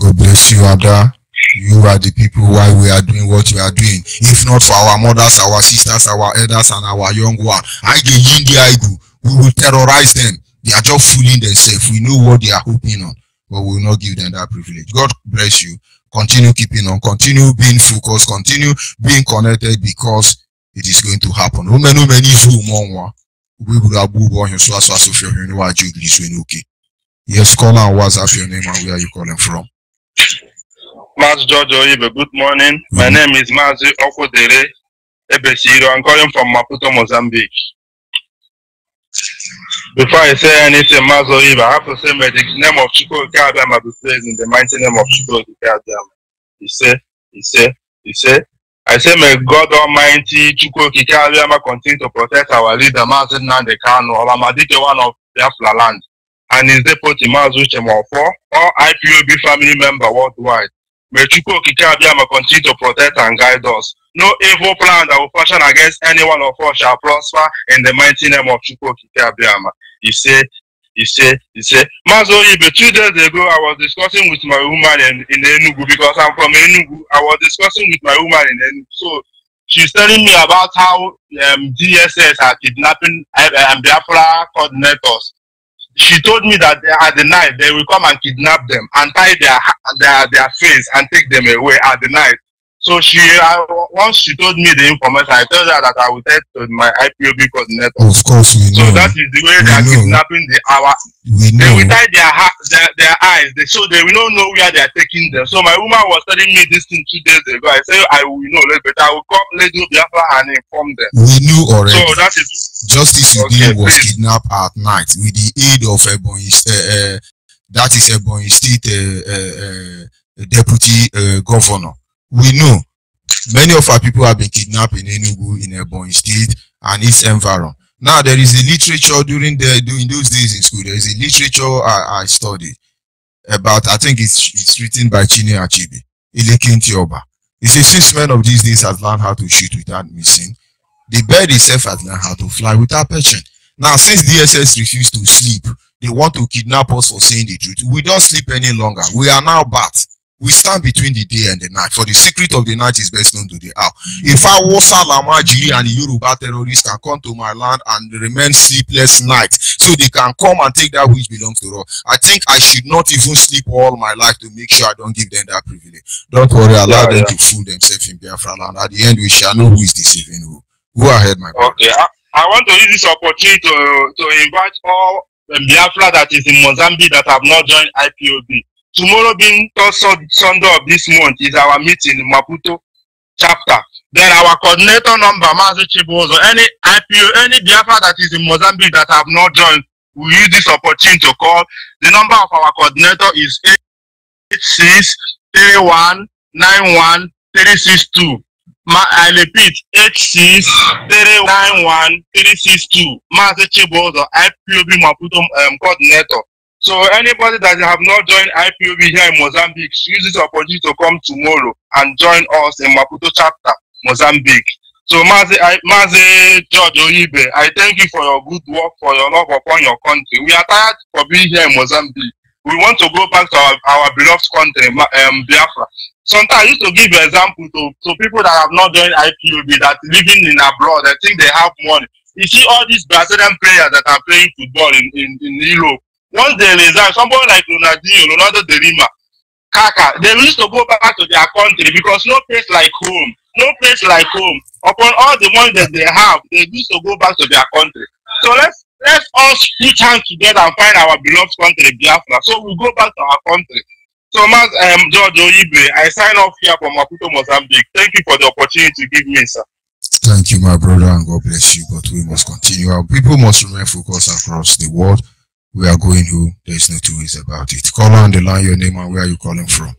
God bless you, Ada. You are the people why we are doing what we are doing. If not for our mothers, our sisters, our elders, and our young one, we will terrorize them. They are just fooling themselves. We know what they are hoping on, but we will not give them that privilege. God bless you. Continue keeping on, continue being focused, continue being connected, because it is going to happen. Yes, call and what's up your name and where are you calling from? Mas George Oyibe, good morning. My name is Mazi Okodere Ebesiro. I'm calling from Maputo, Mozambique. Before I say anything, Mas Oyibe, I have to say, may the name of Chukwu Abiyama be praised in the mighty name of Chukwu Abiyama. He said, I say, may God Almighty Chukwu Abiyama continue to protect our leader, Mazi Nnamdi Kanu, Olamadike, one of Biafra land, and his deputy, Mazi Uchemofo, all IPOB family member worldwide. May Chukwu Abiyama continue to protect and guide us. No evil plan that will fashion against any one of us shall prosper in the mighty name of Chukwu Abiyama. He said, Mazo Ibe, 2 days ago, I was discussing with my woman in Enugu, because I'm from Enugu. I was discussing with my woman in Enugu. So she's telling me about how DSS are kidnapping Biafra coordinators. She told me that at the night they will come and kidnap them and tie their face and take them away at the night. So once she told me the information, I told her that I would tell to my IPOB coordinator. Of course, we know. So that is the way they are kidnapping They will tie their eyes, so they will not know where they are taking them. So my woman was telling me this thing 2 days ago. I said I will know, but I will call Lady Biafra and inform them. We knew already. So that is Justice Udin was kidnapped at night with the aid of Ebonyi State Deputy Governor. We know many of our people have been kidnapped in Enugu, in Ebonyi State and its environment. Now there is a literature during those days in school. There is a literature I studied about. I think it's written by Chine Achebe, Elekinti Oba. It says, since men of these days have learned how to shoot without missing, the bird itself has learned how to fly without perching. Now, since DSS refused to sleep, they want to kidnap us for saying the truth. We don't sleep any longer. We are now bats. We stand between the day and the night. For the secret of the night is best known to the hour. If I was Salamaji and the Yoruba terrorists can come to my land and remain sleepless nights, so they can come and take that which belongs to us, I think I should not even sleep all my life to make sure I don't give them that privilege. Don't worry, allow them to fool themselves in Biafra land. At the end, we shall know who is deceiving who. Go ahead, my brother. Okay, I want to use this opportunity to invite all Biafra that is in Mozambique that have not joined IPOB. Tomorrow being third Sunday of this month is our meeting in Maputo chapter. Then our coordinator number, Mazi Chibozo, any Biafra that is in Mozambique that have not joined, we use this opportunity to call. The number of our coordinator is 863191 I repeat, 863191 Mazi Chibozo, IPOB Maputo coordinator. So anybody that have not joined IPOB here in Mozambique, use this opportunity to come tomorrow and join us in Maputo chapter, Mozambique. So Mazi George Oyibe, I thank you for your good work, for your love upon your country. We are tired of being here in Mozambique. we want to go back to our beloved country, Biafra. Sometimes I used to give an example to people that have not done IPOB, that living in abroad. I think they have money. You see all these Brazilian players that are playing football in Europe. Once they resign, somebody like Ronaldo de Lima, Kaka, they used to go back to their country because no place like home. No place like home. Upon all the money that they have, they used to go back to their country. So let's all put hands together and find our beloved country, Biafra. So we go back to our country. So, Mas George Oyibe, I sign off here from Maputo, Mozambique. Thank you for the opportunity to give me, sir. Thank you, my brother, and God bless you. But we must continue. Our people must remain focused across the world. We are going home. There is no two ways about it. Call on the line, your name and where are you calling from?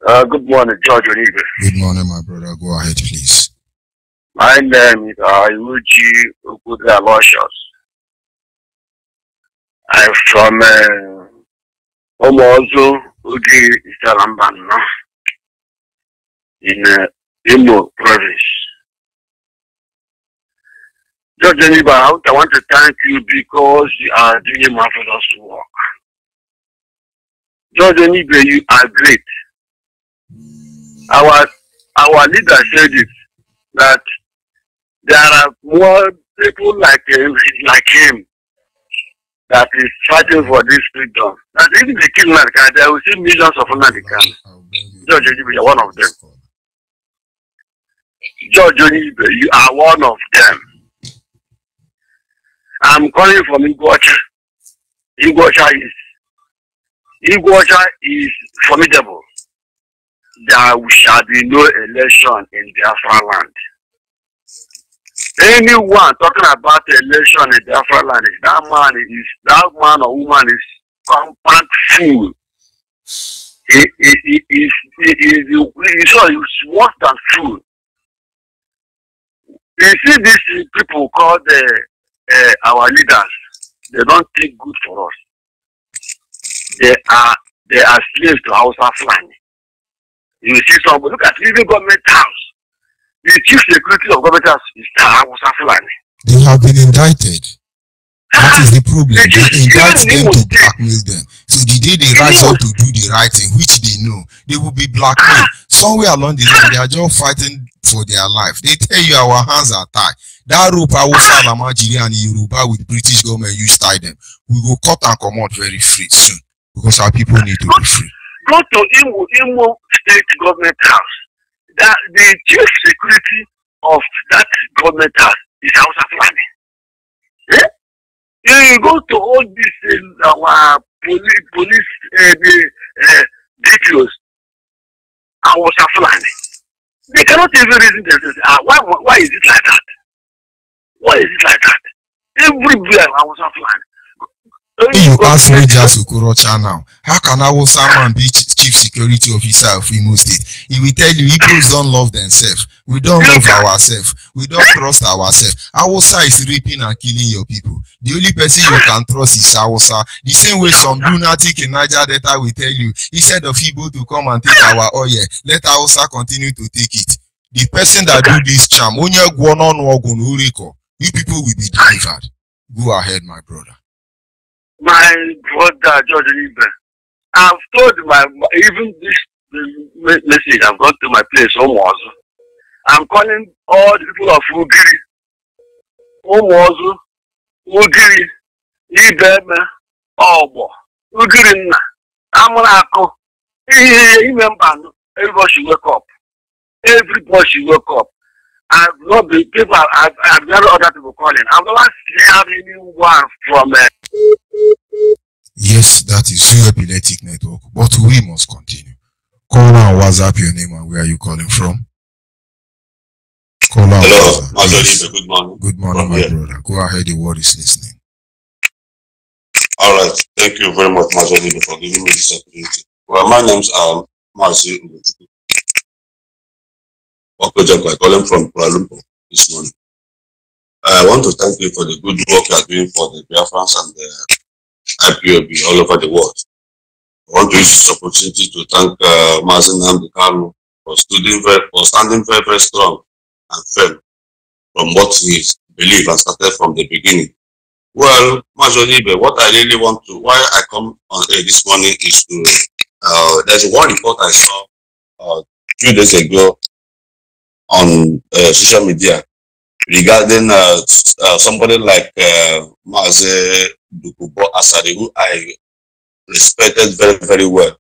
Good morning, George Oyibe. Good morning, my brother. Go ahead, please. My name is Iuji Aloysius. I'm from Omozo Ugi Isalambana in Imo province. George Oyibe, I want to thank you because you are doing a marvelous work. George Oyibe, you are great. Our leader said it, that there are more people like him that is fighting for this freedom. That if they kill Nnamdi, there will see millions of Nnamdi. George Oyibe, you are one of them. George Oyibe, you are one of them. I'm calling from Iguacha. Iguacha is formidable. There shall be no election in Biafra land. Anyone talking about election in Biafra land, that man or woman is compact fool. He is worse than fool. You see these people called our leaders, they don't think good for us. They are slaves to Hausa flying. You see somebody, look at even government house. The chief security of government house is Hausa flying. They have been indicted. That is the problem. They indict them to blackmail them. So the day they rise up to do the right thing, which they know, they will be blackmailed. Somewhere along the line, they are just fighting for their life. They tell you our hands are tied. That rope I was Nigeria and Yoruba with British government use tie them. We will cut and come out very free soon because our people need to be free. Go to Imo State Government House. That the chief security of that government house is Hausa Fulani. Yeah? You go to all these our police details, Hausa Fulani. They cannot even reason themselves. Why is it like that? Why is it like that? Everywhere Hausa Fulani. You ask me just Okorocha now, how can someone be chief security officer of Imo State? He will tell you Igbos don't love themselves. We don't love ourselves. We don't trust ourselves. Hausa is raping and killing your people. The only person you can trust is Hausa. The same way some lunatic in Niger Delta will tell you, instead of Igbo to come and take our oil, let Hausa continue to take it. The person that do this charm, you people will be delivered. Go ahead, my brother. My brother George Oyibe, I've told even this message I've got to my place almost. I'm calling all the people of Ugiri, Omozu, Ugiri, Ibeme, Obo, Ugiri Nna, Amunako. Everybody should wake up. Everybody should wake up. I've not been people. I've never other people calling. I've never seen anyone from. Yes, that is your epileptic network, but we must continue. Call on WhatsApp your name and where are you calling from? Call on Hello, WhatsApp. good morning. Good morning, my brother. Go ahead, the world is listening. All right, thank you very much, Mazolibe, for giving me this opportunity. Well, my name's Marcy. I'm calling from Kuala Lumpur this morning. I want to thank you for the good work you are doing for the Biafrans and the IPOB all over the world. I want to use this opportunity to thank Mazi Nnamdi Kanu for standing very, very strong and firm from what he believed and started from the beginning. Well, Majonibe, what I really want to, why I come on air this morning is to, there's one report I saw a few days ago on social media regarding somebody like Maze Dukubo Asari, who I respected very, very well.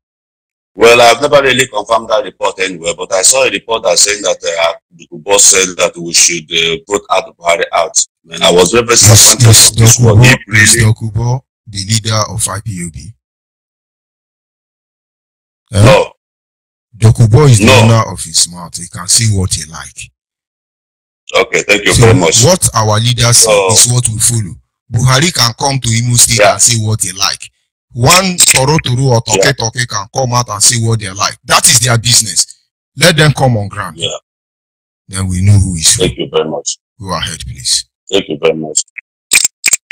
Well, I've never really confirmed that report anywhere, but I saw a report that saying that Dukubo said that we should put Buhari out. And I was very, very disappointed of this one. Is Dokubo the leader of IPOB? No. Dokubo is the owner of his mouth. He can say what he like. Okay, thank you very much. What our leaders say is what we follow. Buhari can come to Imo State and say what he like. One Toro or Toke can come out and say what they like. That is their business. Let them come on ground. Yeah. Then we know who is who. Thank you very much. Go ahead, please. Thank you very much.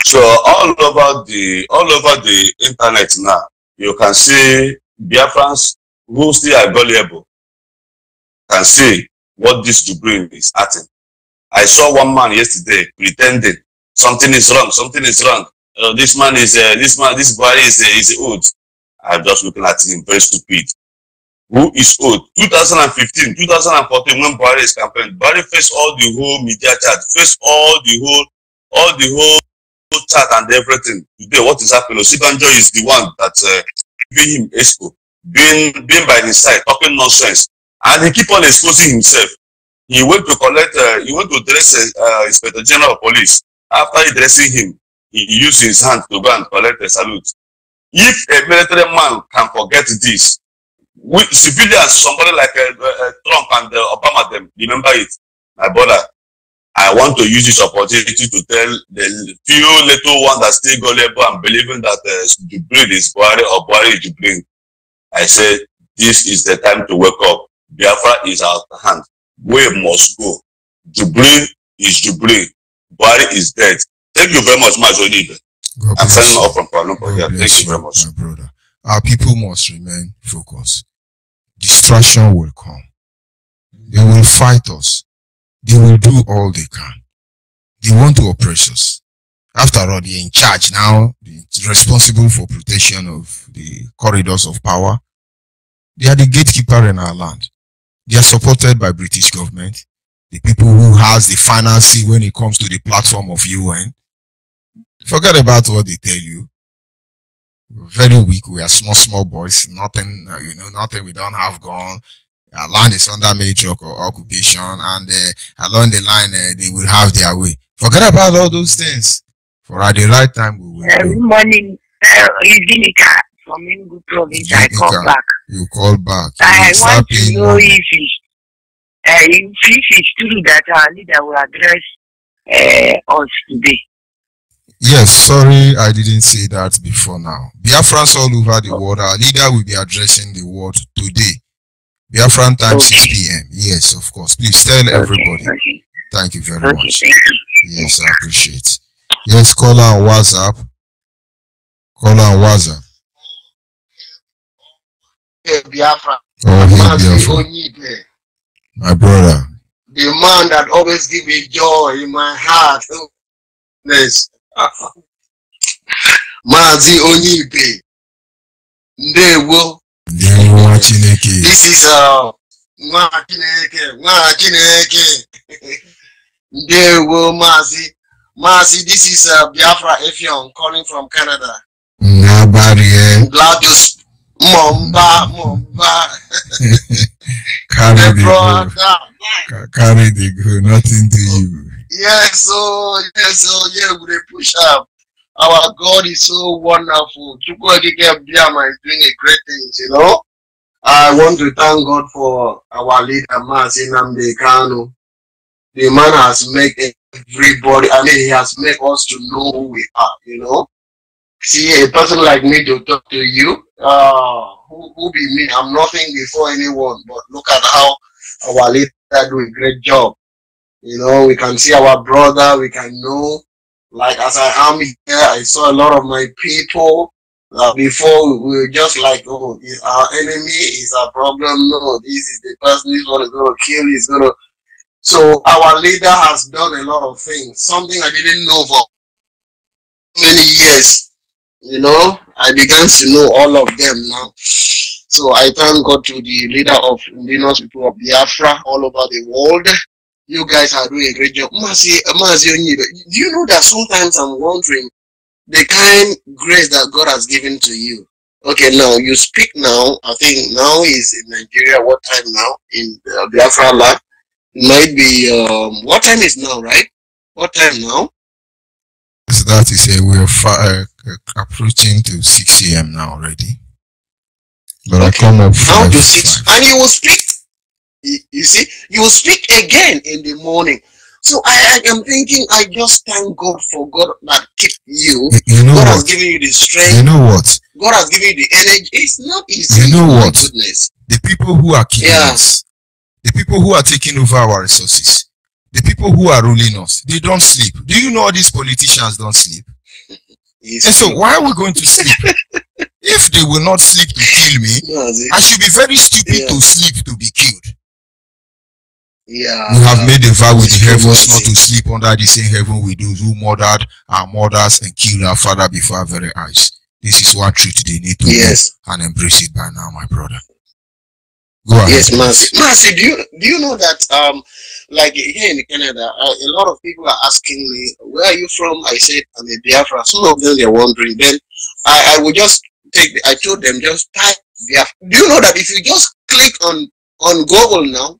So all over the internet now, you can see Biafrans who still are gullible can see what this Jubril is acting. I saw one man yesterday pretending something is wrong. Something is wrong. This man is this boy is old. I'm just looking at him very stupid. Who is old? 2015, 2014, when Buhari is campaign, Buhari faced all the whole media chat, faced all the whole chat and everything. Today, what is happening? Osibanjo is the one that giving him expo, being by his side, talking nonsense, and he keep on exposing himself. He went to collect, he went to dress Inspector General of Police. After he dressing him, he used his hand to go and collect a salute. If a military man can forget this, we civilians, somebody like Trump and Obama, them remember it. My brother, I want to use this opportunity to tell the few little ones that still gullible and believing that Jubril is Buhari or Buhari is Jubril. I said, this is the time to wake up. Biafra is out of hand. We must go. Jubril is Jubril. Buhari is dead. Thank you very much, Majonibe. I'm signing off from Kuala Lumpur here. Thank you very much. My brother. Our people must remain focused. Distraction will come. They will fight us. They will do all they can. They want to oppress us. After all, they're in charge now. They're responsible for protection of the corridors of power. They are the gatekeeper in our land. They are supported by British government. The people who has the financing when it comes to the platform of UN. Forget about what they tell you. We're very weak. We are small boys. Nothing, nothing. We don't have gun. Our land is under military occupation, and along the line, they will have their way. Forget about all those things. For at the right time, we will. Good morning, Ivinica from Ingu province. I call back. You call back. I want to know if it's true that our leader will address us today. Yes, sorry, I didn't say that before now. Biafrans all over the world, our leader will be addressing the world today. Biafran time, 6 p.m. Yes, of course. Please tell everybody. Okay. Thank you very much. Thank you. Yes, I appreciate. Yes, call on WhatsApp. Call on WhatsApp. Hey, Biafra. Oh, hey, Biafra. My brother. The man that always gives me joy in my heart. Yes. Mazi Onyibe. Ndewo. This is Nwa Chineke. Ndewo Mazi. Mazi, this is Biafra Effiong calling from Canada. Glad to Momba. Carry the go, nothing to you. Yes, yeah, we push up. Our God is so wonderful. Chukwuemeka is doing a great things, you know. I want to thank God for our leader, Mazi Nnamdi Kanu. The man has made everybody, he has made us to know who we are, you know. See, a person like me to talk to you, who be me? I'm nothing before anyone, but look at how our leader do a great job. You know, we can see our brother, we can know, like as I am here, I saw a lot of my people. Before we were just like, oh, is our enemy, is our problem? No, this is the person, this one is going to kill, is going to. So our leader has done a lot of things, something I didn't know for many years. You know, I began to know all of them now. So I thank God to the leader of indigenous people of Biafra all over the world. You guys are doing a great job. Do you know that sometimes I'm wondering the kind grace that God has given to you? Okay, now you speak now. I think now is in Nigeria. What time now in Biafra land? It might be what time is now, right? What time now? So that is we're approaching to 6 a.m. now already. But okay. I come up now to 6, and you will speak. You see, you will speak again in the morning. So I am thinking, I just thank God for God that keep you. You know God what? has given you the strength. You know what? God has given you the energy. It's not easy. You know what? Goodness. The people who are killing us, the people who are taking over our resources, the people who are ruling us, they don't sleep. Do you know all these politicians don't sleep? And so why are we going to sleep? If they will not sleep to kill me, I should be very stupid to sleep to be killed. Yeah, we have made a vow with the heavens not to sleep under the same heaven with those who murdered our mothers and killed our father before our very eyes. This is one truth they need to know and embrace it by now, my brother. Go ahead. Yes, Mercy, do you know that like here in Canada, a lot of people are asking me, where are you from? I said, I'm a Biafra. Some of them they're wondering. Then I would just I told them just type Biafra. Do you know that if you just click on Google now,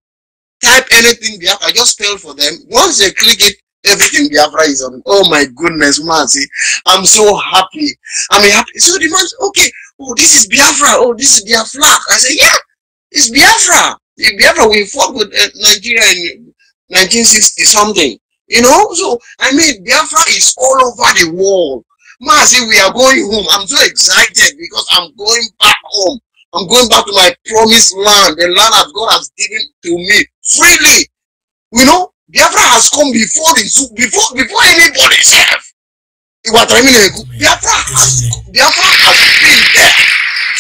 type anything Biafra, I just spell for them. Once they click it, everything Biafra is on. Oh my goodness, Mercy. I'm so happy. I'm happy. So the man, okay, oh, this is Biafra. Oh, this is their flag. I said, yeah, it's Biafra. Biafra, we fought with Nigeria in 1960 something. You know, so I mean, Biafra is all over the world. Mercy, we are going home. I'm so excited because I'm going back home. I'm going back to my promised land, the land that God has given to me freely. You know, Biafra has come before before anybody self. Biafra has been there.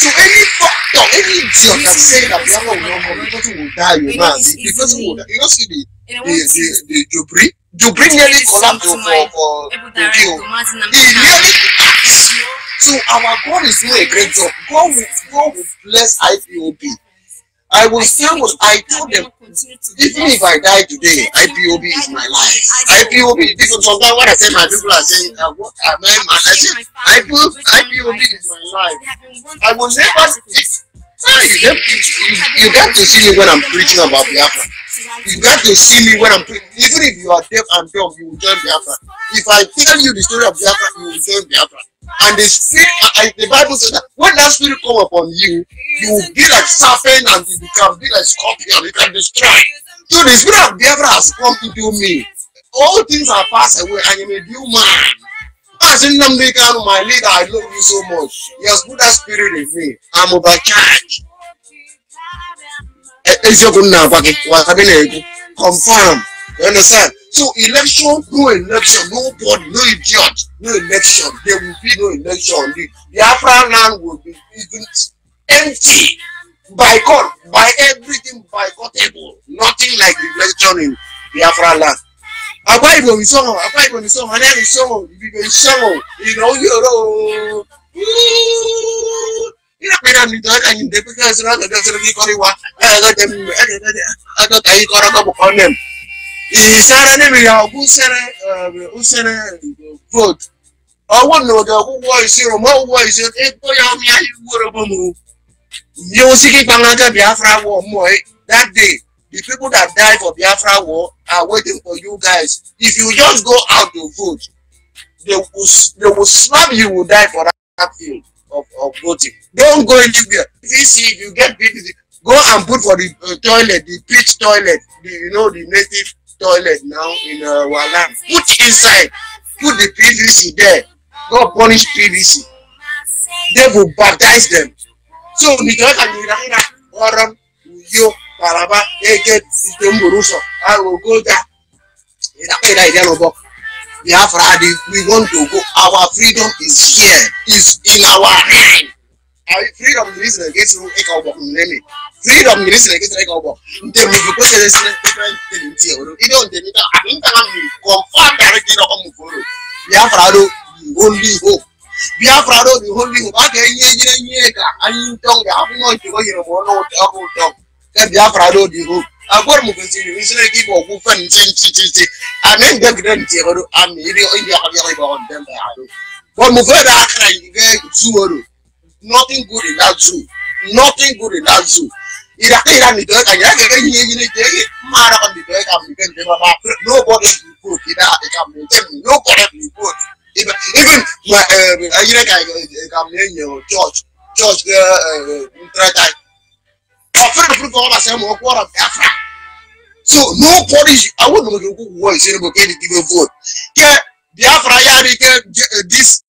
So any doctor, any idiot that say that Biafra will not come, the person will die. You know, the person will die. You don't see the Jubri nearly collapsed for the kill. He nearly collapsed. So our God is doing a great job. God will bless IPOB. I will tell what I told them. Even if I die today, IPOB is my life. IPOB, because sometimes when I say my people are saying, what am I? I say, IPOB is my life. I will never. You got to see me when I'm preaching about Biafra. You got to see me when I'm preaching. Even if you are deaf and dumb, you will join Biafra. If I tell you the story of Biafra, you will join Biafra. And the spirit, the Bible says that when that spirit come upon you, you will be like serpent and you can be like scorpion. You can destroy. So the spirit of Biafra has come into me. All things are passed away, and I'm a new man. As in Namdekan, my leader, I love you so much. He has put that spirit in me. I'm overcharged. Confirm. You understand? So election, no election, nobody, no idiot, no election. There will be no election. The Afghan land will be even empty. Boycott, by everything boycottable. Nothing like election in the Afghan land. Why when we saw, my name is so, you know. Vote. I want to know who is here, what was it? That day, the people that died for Biafra war are waiting for you guys. If you just go out to vote, they will slap you, will die for that field of voting. Don't go anywhere. If you get PVC, go and put for the toilet, the pitch toilet, the native toilet now in Walam. Put inside, put the PVC there. God punish PVC. They will baptize them. So I will go there. We want to go. Our freedom is here. Is in our hand. Our freedom is against freedom is against only hope. Biafra road the only hope. Okay, and don't have no to go here for no talk. Biafra road the hope. I got more consider. We say people who find and then get them to I'm on them. But zoo. Nothing good in that zoo. Nothing good in that zoo. Nobody will put in that nobody will put. Even church so nobody, I wouldn't know who was able to give a vote. This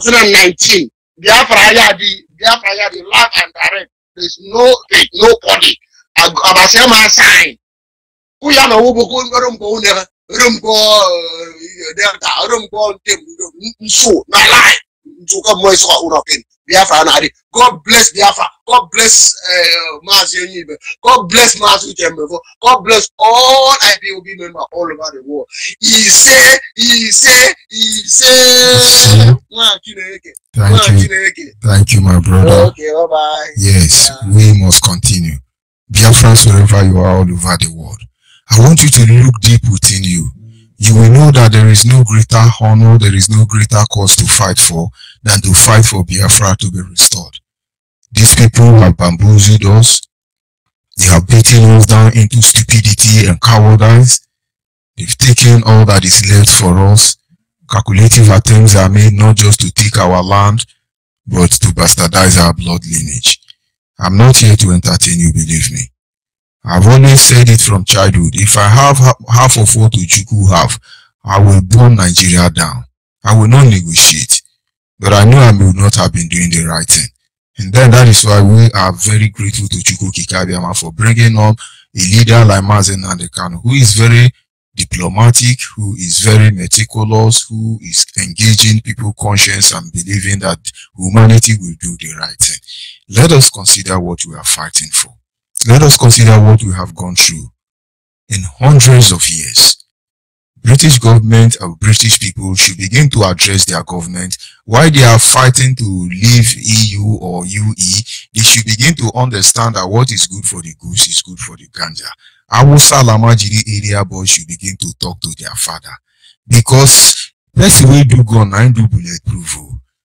2019, Biafra Yadi live and direct. There's nobody. Abasema sign. Kuyana Rumbo so na lie. Biafra Nadi. God bless Biafra. God bless Mazi. God bless Mazi Jembevo. God bless all IPOB members all over the world. He say. Thank you, my brother. Okay, bye-bye. Yes, we must continue. Biafrans, wherever you are all over the world, I want you to look deep within you. You will know that there is no greater honor, there is no greater cause to fight for than to fight for Biafra to be restored. These people have bamboozled us. They have beaten us down into stupidity and cowardice. They've taken all that is left for us. Calculative attempts are made not just to take our land, but to bastardize our blood lineage. I'm not here to entertain you, believe me. I've always said it from childhood. If I have half of what Ojukwu have, I will burn Nigeria down. I will not negotiate. But I know I will not have been doing the right thing. And then that is why we are very grateful to Chukwu Kikabiama for bringing up a leader like Mazen Nandekano, who is very diplomatic, who is very meticulous, who is engaging people's conscience and believing that humanity will do the right thing. Let us consider what we are fighting for. Let us consider what we have gone through in hundreds of years. British government and British people should begin to address their government. While they are fighting to leave EU or UE, they should begin to understand that what is good for the goose is good for the ganja. Our Salamajiri area boys should begin to talk to their father. Because that's the way do gun and do bulletproof.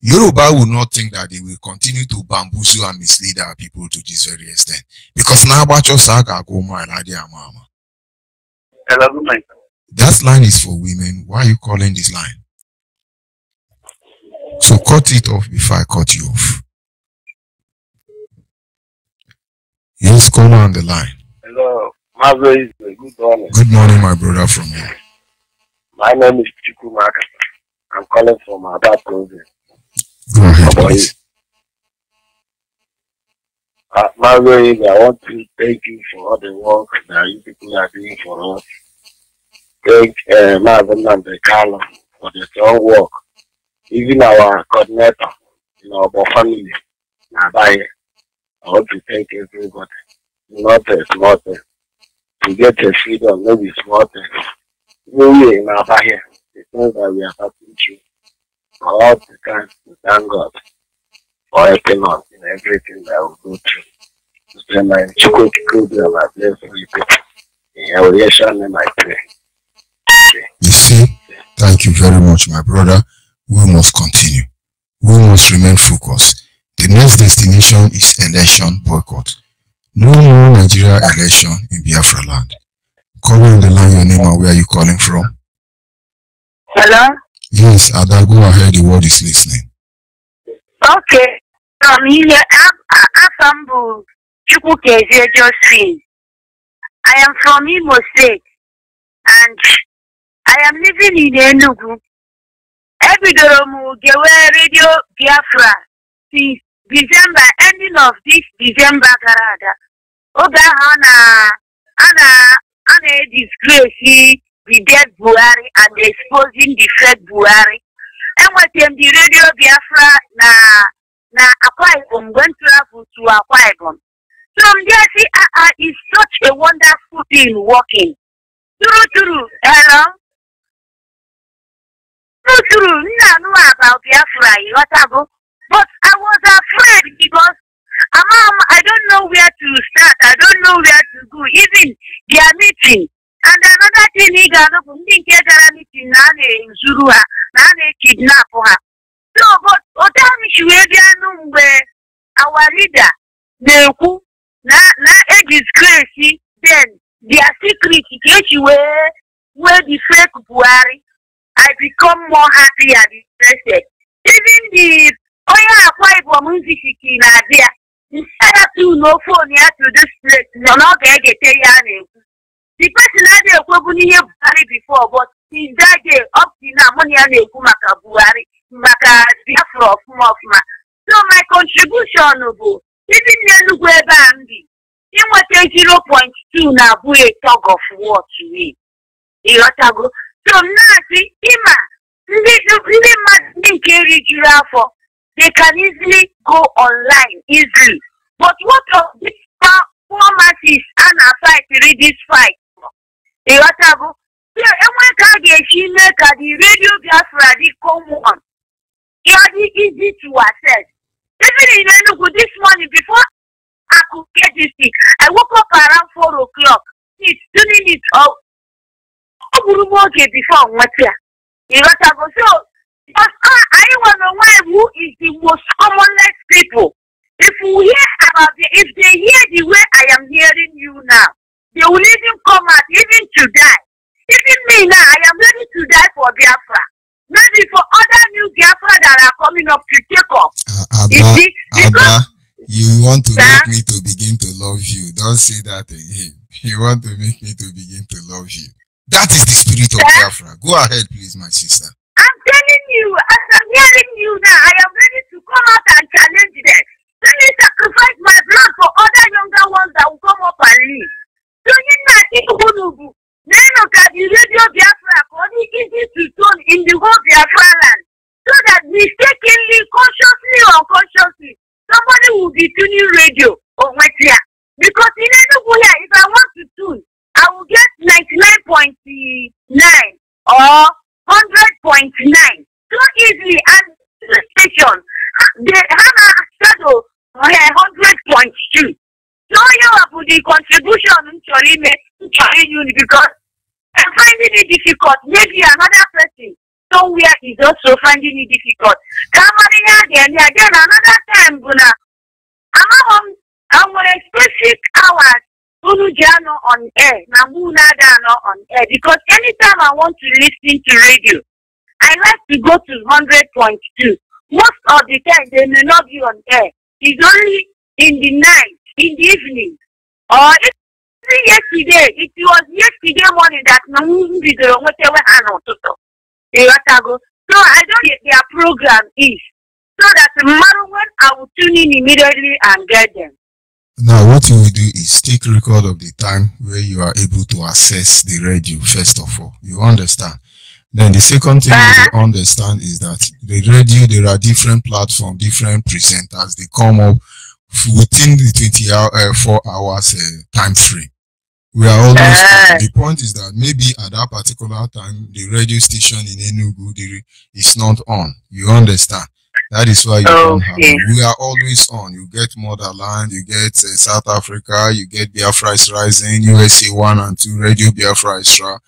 Yoruba will not think that they will continue to bamboozle and mislead our people to this very extent. Because now about your saga go my mama. Hello, good night. That line is for women. Why are you calling this line? So cut it off before I cut you off. Yes, caller on the line. Hello, my very good morning. Good morning, my brother from here. My name is Chiku Makasa. I'm calling from Abba province. Go ahead, please. My very, I want to thank you for all the work that you people are doing for us. Thank Marvin and the Carlo for the strong work. Even our coordinator, our family. I want to thank everybody. Not a small thing. To get a freedom, maybe small thing. We in our here. It means that we are happy to for all the time to thank God for helping us in everything that we go through. So my Chukwu Kikubi, I bless you people. In your relation, and I pray. You see, thank you very much, my brother. We must continue. We must remain focused. The next destination is election boycott. No more Nigeria election in Biafra land. Call on the line your name and where are you calling from? Hello? Yes, Ada, go ahead. The world is listening. Okay. Here, Asambu Chukwukezie Josephine. I am from Imo State and I am living in Enugu. Ebidorom Gewe Radio Biafra since December, ending of this December Garada. Oga Ana disgrace the dead Buhari and exposing the fake Buhari. And what the Radio Biafra na Akwa Ibom went travel to Akwa Ibom. From there, see, is such a wonderful thing working. True. Hello? No true, I know about Biafra, but I was afraid because I don't know where to start. I don't know where to go. Even their meeting. And another thing, he got up get a meeting in Zurua, Nane kidnap her. So, but Otami Shuevian, where our leader, the na age is crazy, then their secret issue where the fake Buhari, I become more happy and interested. Even the Oya music in Adia, instead of no phone here to this place, no get the person had a Buhari before, but since that day up to now, money and a Kumaka Buhari, Maka Biafra of Mofma. So my contribution, even Yanuwe Bambi, in what 0.2 now, a tug of war to me. So now, see, Ima, they can easily go online easily. But what of these poor masses and a fight to read this fight? So, the radio Biafra, the common, it's easy to access. Even in Enugu this morning, before I could get this thing, I woke up around 4 o'clock. It's tuning it up. Before what year? So, because I want to know who is the most commonest people. If we hear about if they hear the way I am hearing you now, they will even come out even to die. Even me now, I am ready to die for Biafra. Maybe for other new Biafra that are coming up to take off. Abba, you want to make me to begin to love you. Don't say that again. You want to make me to begin to love you. That is the spirit of Biafra. Go ahead, please, my sister. I'm telling you, as I'm hearing you now, I am ready to come out and challenge them. Let me sacrifice my blood for other younger ones that will come up and live. So you know, the radio Biafra is easy to tone in the whole Biafra land. So that mistakenly, consciously or unconsciously, somebody will be tuning radio or media. Because in Enugu here, if I want to tune, I will get 99.9 or 100.9 so easily, and the station they have a shadow 100.2. So you have the contribution in because I'm finding it difficult. Maybe another person somewhere is also finding it difficult. Then another time, I'm on a specific hours. On air, on air, because anytime I want to listen to radio, I like to go to 100.2. Most of the time they may not be on air. It's only in the night, in the evening, or yesterday. It was yesterday morning that so I don't get their program is so that no matter when I will tune in immediately and get them. Now, what you will do is take record of the time where you are able to access the radio, first of all. You understand? Then the second thing you understand is that the radio, there are different platforms, different presenters. They come up within the 24 hours time frame. We are always on. The point is that maybe at that particular time, the radio station in Enugu is not on. You understand? That is why you don't have it. We are always on. You get Motherland, you get South Africa, you get Biafra is Rising, USA 1 and 2, Radio Biafra Extra,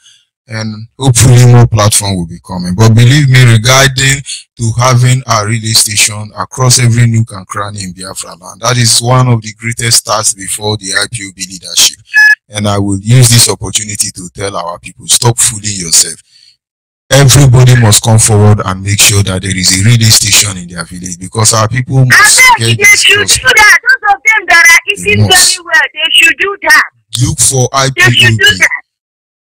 and hopefully more platform will be coming. But believe me, regarding to having a radio station across every nook and cranny in Biafra land, that is one of the greatest starts before the IPOB leadership. And I will use this opportunity to tell our people, stop fooling yourself. Everybody must come forward and make sure that there is a radio station in their village, because our people must get this. They should do that. Those of them that are eating very well, they should do that. Look for IPOB.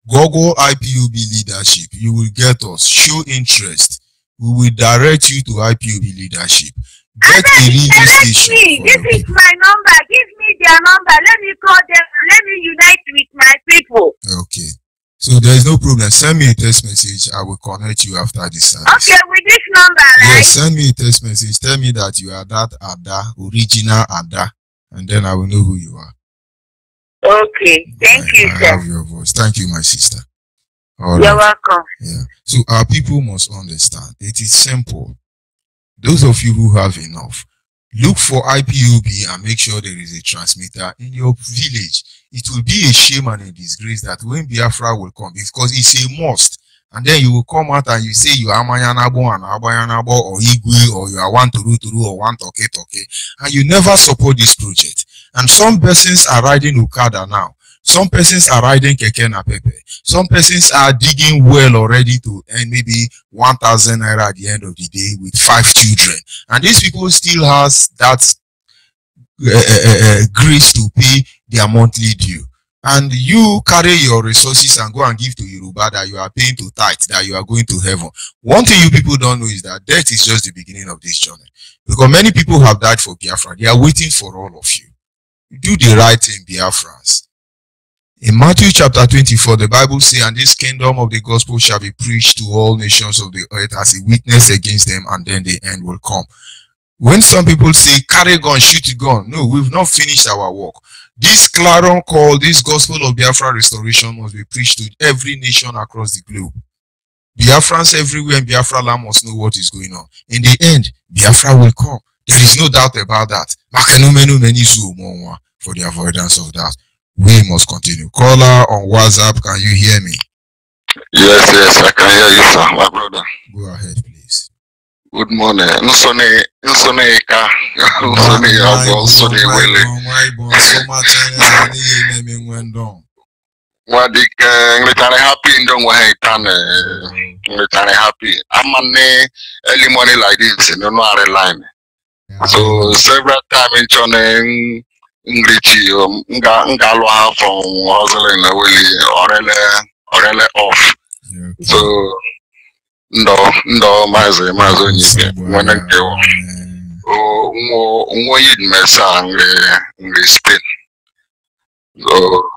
Google IPOB leadership. You will get us. Show interest. We will direct you to IPOB leadership. Get a radio station. This is my number. Give me their number. Let me call them. Let me unite with my people. Okay. So there is no problem. Send me a text message. I will connect you after this service. Okay, with this number, right? Yes, send me a text message. Tell me that you are that Ada, original Ada, and then I will know who you are. Okay, thank you, sir. I have your voice. Thank you, my sister. All You're right. welcome. Yeah. So our people must understand. It is simple. Those of you who have enough, look for IPOB and make sure there is a transmitter in your village. It will be a shame and a disgrace that when Biafra will come, because it's a must, and then you will come out and you say you are Mayanabo and Abayanabo or Igwe, or you are one Turu or one Toke, and you never support this project. And some persons are riding Okada now. Some persons are riding Keke Napepe. Some persons are digging well already to earn maybe 1,000 naira at the end of the day with 5 children. And these people still has that grace to pay their monthly due. And you carry your resources and go and give to Yoruba that you are paying to tithe, that you are going to heaven. One thing you people don't know is that death is just the beginning of this journey. Because many people have died for Biafra. They are waiting for all of you. Do the right thing, Biafrans. In Matthew chapter 24, the Bible says, and this kingdom of the gospel shall be preached to all nations of the earth as a witness against them, and then the end will come. When some people say, carry gun, shoot a gun, no, we've not finished our work. This clarion call, this gospel of Biafra restoration must be preached to every nation across the globe. Biafrans everywhere in Biafra land must know what is going on. In the end, Biafra will come. There is no doubt about that. For the avoidance of that, we must continue. Caller on WhatsApp, can you hear me? Yes, I can hear you, sir, my brother. Go ahead, please. Good morning. Happy. I'm early morning like this, no line. So several times in Choneng, English, Ngalwa from hustling already off. So no, mazo when I go. Oh, you messang Spain. So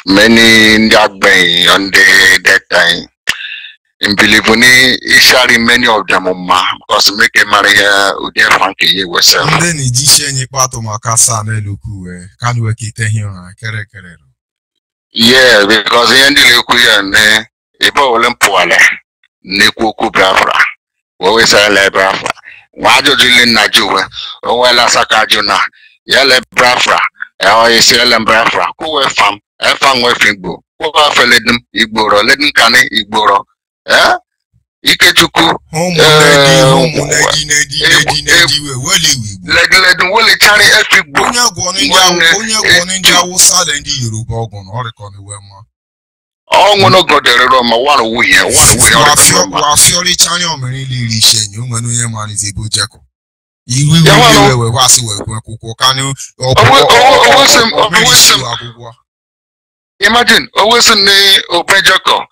many that bay on that time. In Bilibuni, ishari many of them because make a Maria Udia Frankie was and then it part of Makasa Luku, can we keep here? Yeah, because the end of the Ipob Poale, Niku Biafra, always a Biafra. Wajo Julin Najua, or well as a Kajuna, Yale Biafra, I say Biafra, who were from a fan working book, who are for letting Igboro, letting Kane Igboro. Eh? Ikechuku. Imagine, always in the Opejako.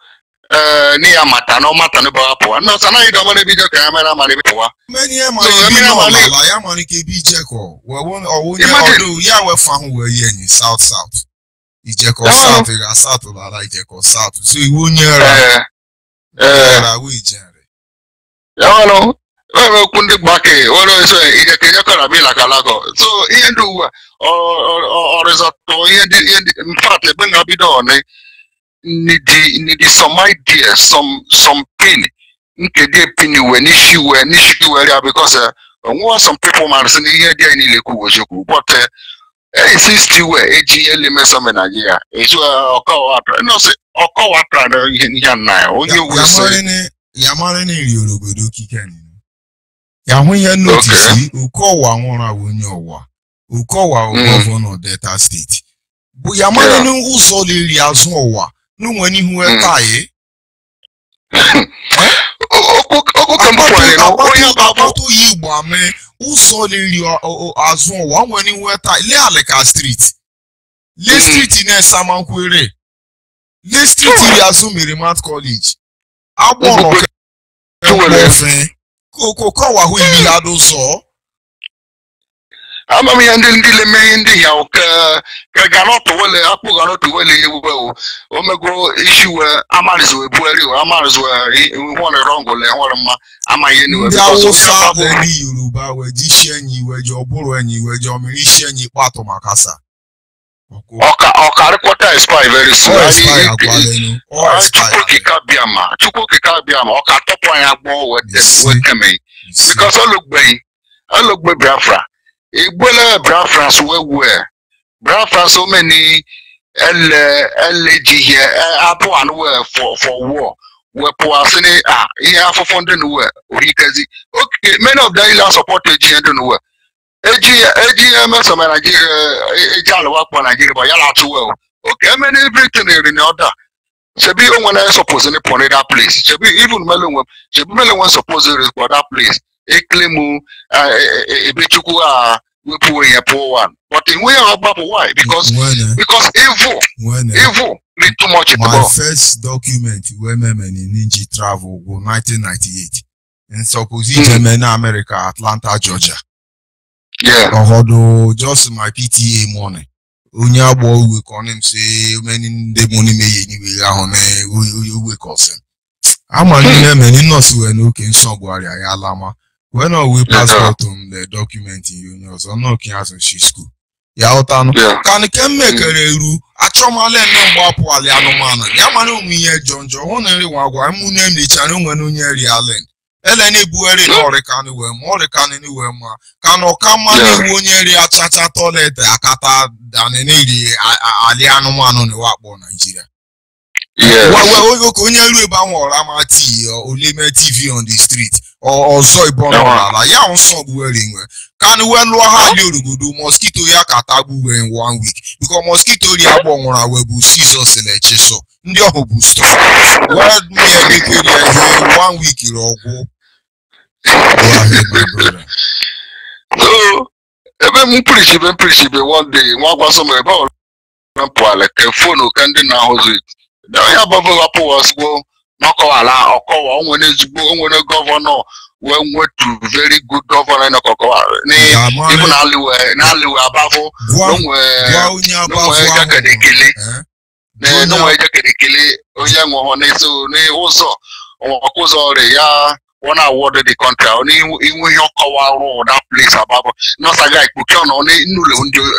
Near Matano Bapo. No, so now you don't want to be the camera. Many money be Jacko. Well, one or we're found where you're in South. It's Jacko South, you got South like Jacko South. So you won't hear we generate. Yeah, no. Well, couldn't back it. What is it? Can be like a lago. So, Ian do or is it in fact, bring up it on. Need some idea, some pin. Okay, they pin when issue area because some people man saying here there in Leku, but it seems to where AGL limits some in a year. It's no say in here now. Only we say Yamane Yorogodo Kiken. Yahunya notice Ukowa Mona Wunyowa, Ukowa governor Delta State. But Yamane no solely Yaznowa. No money who are tired. Who saw you as one when you were tired? Like a street. Lay street in a Saman Quere. Lay street in Yazumi Remote College. I want to Cocoa who you had also. I'm a man didn't in the cannot to well, Omego issue Amaris will Amaris we want a wrong one. Am I anywhere? Yoruba were Dishen, you were your Buru and you were your Malaysian, you part of Makasa. Oka reporter expire very soon. Chukwu kika biama. Oka top one agbo wekeme. Because all look by Biafra. Igwele Biafra where Biafra so many LG here apo and where for war. Where Poasene here for funding where Urikazi. Okay, many of them support AG and don't know. AGMS of Nigeria, Nigeria, but y'all too well. Okay, I mean everything in order. Should be when I suppose any point that place. Should be even Melon suppose it is for that place. A claim a bichuku we put a poor one. But in where about why? Because evil need too much. My first document women in Ninja travel was 1998. And suppose in America, Atlanta, Georgia. Yeah. Although just my PTA money. Unya boy we call him say many the money may anyway on we call him. I'm a name and not so no can somebody alama. When we passport on the document in union, so I'm not cancer she school. Yautano can make a rule. A trauma let no wapwali anomana. Yamano me John John only one name the channel when you allen. Eleni buere no rekani we more rekani ni we ma kano kama ni wonyeri achacha toilet akata danenedi aliano mano ni wakbo Nigeria. Yes. Well, onyeru eba won ramati or leme TV on the street or so ibono la ya on so buere nwe kan we lo ha di orugudu mosquito ya katabu we in 1 week because mosquito ri abo won we bu scissors in echiso ndi ohobu stop word me e 1 week rogo. So, even preach one day, one was somewhere about like a phone who can now it. Now, I have a was go, knock or call when it's when a governor went to very good governor in a cocoa. Even Aliwe above, no way to kill it, or young one, so they also, or yeah. One awarded the country, only in your cover that place above. Not a guy who can only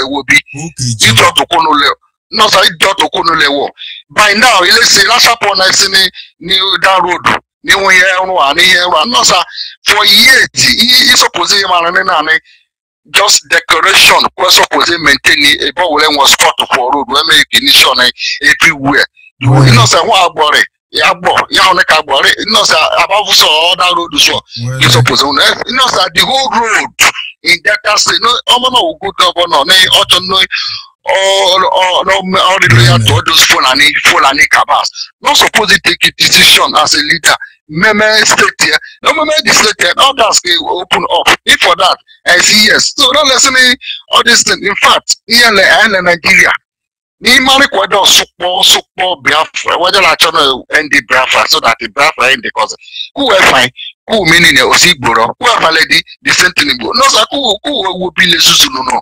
will be. You talk to Conole, not I got to Conole. By now, let's say, last upon I see new down road, new year one year, not for years. He supposes just decoration, was supposing maintaining a bowel was cut for road, where make ignition everywhere. You know, say, what about it? Yeah, no, sir, above so all that road so you suppose on no, sir, the whole road in that state, no, good governor, all the way to those Fulani cabas. Not suppose to take a decision as a leader. Meme state here, no, the state here, all that open up. If for that, I see yes. So don't listen all this thing. In fact, here in Nigeria. Ni mari kwa do support Biafra whether la channel end the Biafra so that the Biafra end the cause who will find who meaning Osigboro who have already the same thing no sa who will be le susu no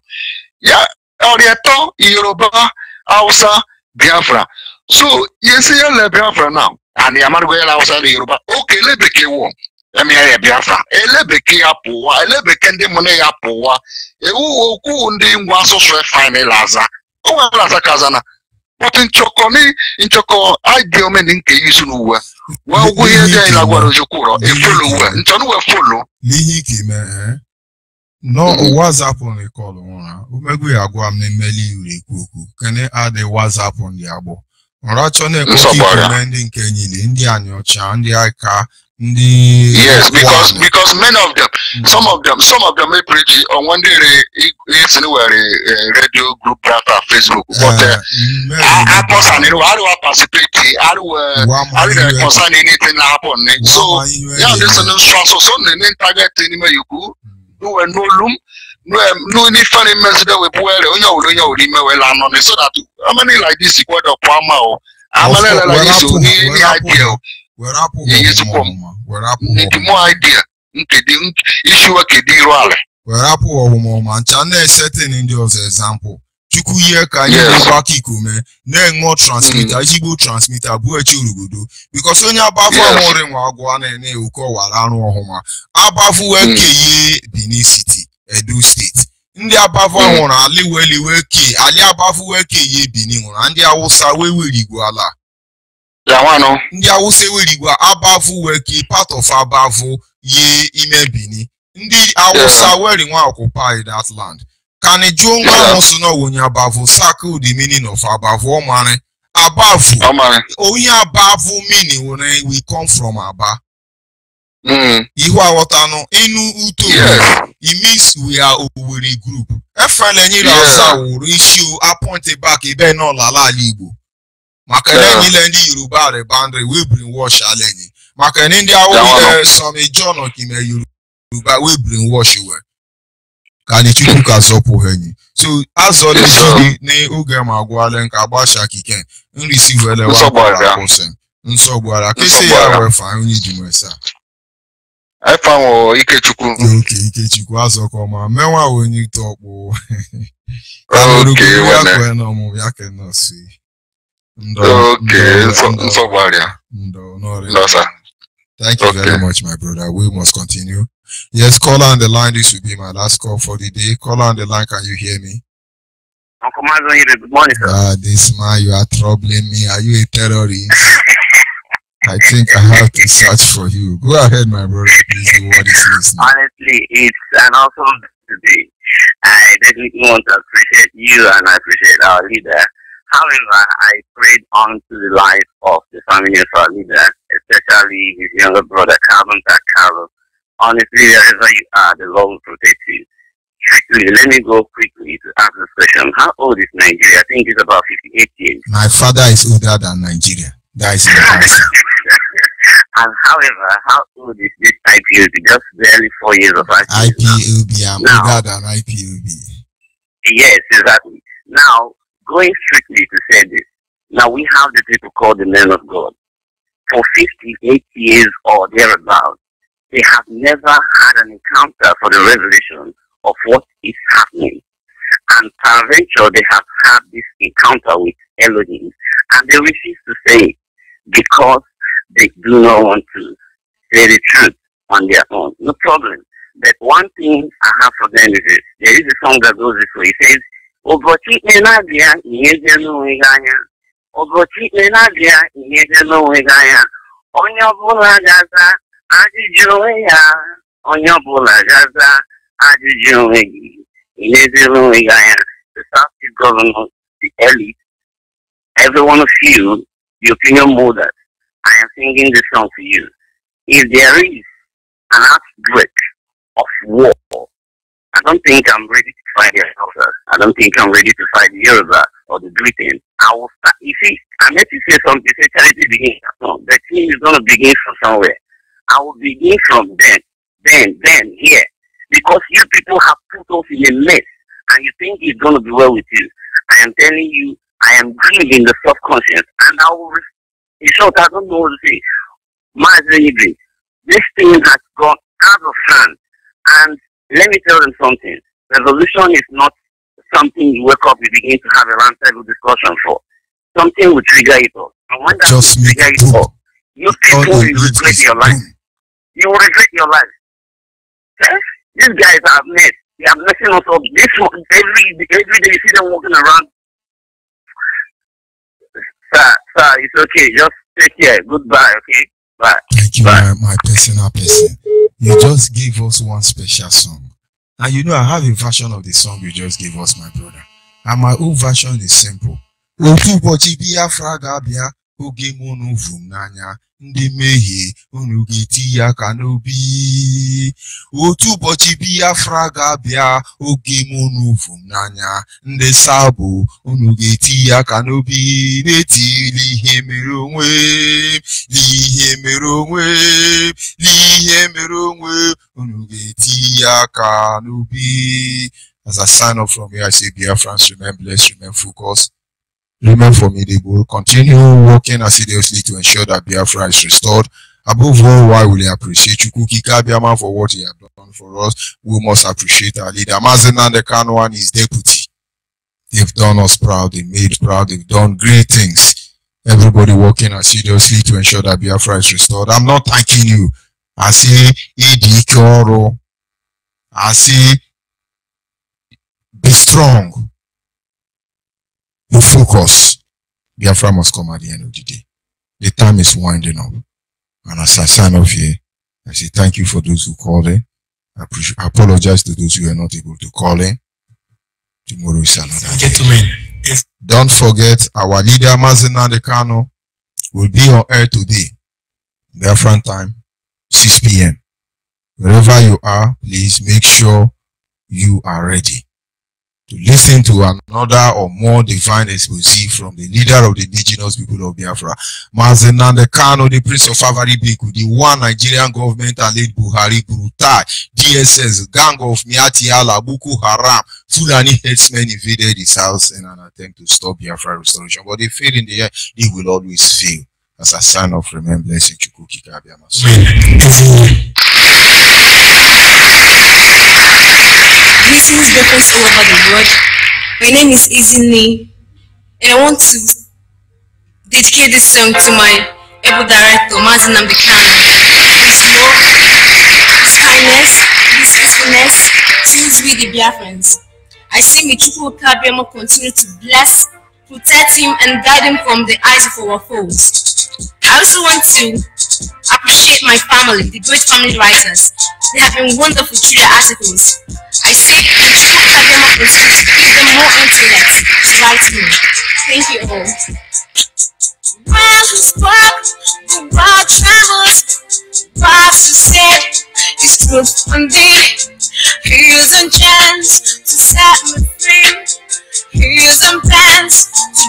ya Orieto Yoruba Hausa Biafra so you see le Biafra now and the amount where Hausa Yoruba okay le beke wo emi ya Biafra ele beke apowa ele beke ndi money apowa who ndi ngwa so so fine laza. Oh, Kazana. But in Choco, I do many cases. Well, we are there in Aguarojokuro, a follower, and Tonu follow. Lihiki, man. No, WhatsApp on the call. Maybe I go and Meli Kuku. Can I add the WhatsApp on the abo? Rachone recommending Kenny, Indian, your chan, the Ika. Yes, because many of them, some of them may preach on one day it's anywhere radio group Facebook. But I personally, how do I participate? How do I concern anything happen? So yeah, this is no stress. So the target anywhere you go, no loom, no any funny message that we put on your email so that how many like this you got a Pama how many like this you need idea. We're up more idea. Issue a kid. We're up man. Channel setting in those example. Chukuye ka baki kume na more transmitter jibo transmitter bu echurugudu because onye abafu amore nwa agwa na uko wara anu ohuma abafu ekeye Benin City Edo State Ndị abafu ahụrụ aliweliwe ke ali abafu weke ye bini hụrụ ndị awụsa wewerigwe ala ndị awụsa ewerigwe abafu weke part of abafu ye ime bini ndị awụsa weri nwa occupy that land can ju nwa ahụ no wonye abafu circle the meaning of abafu omare abafu onye abafu meaning we come from aba. Ihu awotano inu uto it means we are Owerri group. Efele nyiri asa wuru issue appointed back ebe no lala Igbo. Maka nyile ndi Yoruba re boundary we bring wash alenyi. Maka ndi awu some John kime Yoruba we bring wash we. Ka ni chukwu ka zopo henyi. So azole shiri ne oge ma gwale nka gbasha kiken. Receive ele wa kwa kosen. Nsogbu ara kese ya we fa onye dimwesa. I found Ikechukwu. Okay, Ikechukwu azokoma. Mewa onye tokpo. Okay, no, sir. Thank you very much, my brother. We must continue. Yes, caller on the line. This will be my last call for the day. Caller on the line. Can you hear me? Uncle Mazon, good morning, sir. This man, you are troubling me. Are you a terrorist? I think I have to search for you. Go ahead, my brother. Please do what is listening. Honestly, it's an awesome day. I definitely want to appreciate you and I appreciate our leader. However, I prayed on to the life of the family of our leader, especially his younger brother, Calvin. Honestly, wherever you are, the Lord will protect you. Quickly, let me go quickly to ask this question. How old is Nigeria? I think it's about 58 years. My father is older than Nigeria. That is the answer. And however, how old is this IPOB? Just barely 4 years of IPOB. I'm older than IPOB. Yes, exactly. Now, going strictly to say this, now we have the people called the men of God. For 58 years or thereabouts, they have never had an encounter for the revelation of what is happening. And peradventure, they have had this encounter with Elohim, and they refuse to say it because they do not want to say the truth on their own. No problem. But one thing I have for them is this. There is a song that goes this way. It says, Ogochi Enadia, Yeze no Weganya. Ogochi Enadia, Yeze no Weganya. Onyabula Gaza, Ajijoya. Onyabula Gaza, Ajijoya. Yeze no Weganya. The South government, the elite, every one of you, the opinion molders, I am singing this song to you. If there is an outbreak of war, I don't think I'm ready to fight the Hausa. I don't think I'm ready to fight the Yoruba or the Britain. I will start. You see, I meant to say something. Say charity begins. No, the team is going to begin from somewhere. I will begin from then, here. Because you people have put us in a mess and you think it's going to be well with you. I am telling you, I am grieved in the subconscious and I will, in short, I don't know what to say. This thing has gone out of hand. And let me tell them something. Revolution is not something you wake up, you begin to have a round table discussion for. Something will trigger it all. And when that will trigger it all, you people will regret your life. You will regret your life. Okay? These guys are mess. They are messing us up. This one, every day you see them walking around. Sir, it's okay. Just take care. Goodbye, okay? Bye. Thank you, my personal person. You just gave us one special song. And you know, I have a version of the song you just gave us, my brother. And my own version is simple. Oge monu vumnanya ndi mehie unu geti ya kanobi otu bochi Biafra ga-abịa oge monu vumnanya ndị sabo unu geti ya kanobi netili ihe mere onwe unu geti ya kanobi. As I sign up from here, I say Biafrans, remain blessed, remain focused. Remain for me, they will continue working assiduously to ensure that Biafra is restored. Above all, why will I appreciate Chukwuki Kabiama for what he has done for us? We must appreciate our leader. Mazen Kanu and his deputy. They've done us proud, they made proud, they've done great things. Everybody working assiduously to ensure that Biafra is restored. I'm not thanking you. I say, I say, Be strong. You focus. Biafra must come at the end of the day. The time is winding up. And as I sign off here, I say thank you for I apologize to those who are not able to call in. Tomorrow is another day. Don't forget, our leader Mazina Dekano will be on air today. Biafran time, 6 p.m. Wherever you are, please make sure you are ready to listen to another or more divine exposé from the leader of the indigenous people of Biafra, Mazina Dekano, the Prince of Avari Biku, the one Nigerian government allied Buhari, Brutai, DSS, gang of Miati Allah, Boko Haram, Fulani headsmen invaded his house in an attempt to stop Biafra restoration. But they failed in the end, they will always fail. As a sign of remembrance in Chukwuki Kabiama. Greetings, reference all over the world. My name is Izini, and I want to dedicate this song to my able director, Mazina Dekano. His love, his kindness, his faithfulness choose we the Biafrans. I say may Chukwuki Kabiama continue to bless, protect him, and guide him from the eyes of our foes. I also want to appreciate my family, the great family writers. They have been wonderful through their articles. I say may Chukwuki Kabiama continue to give them more intellect to write more. Thank you all. When we spoke, the world trembles. Pastor said, it's truth from thee. Here's a chance to set me free. Here's a plans to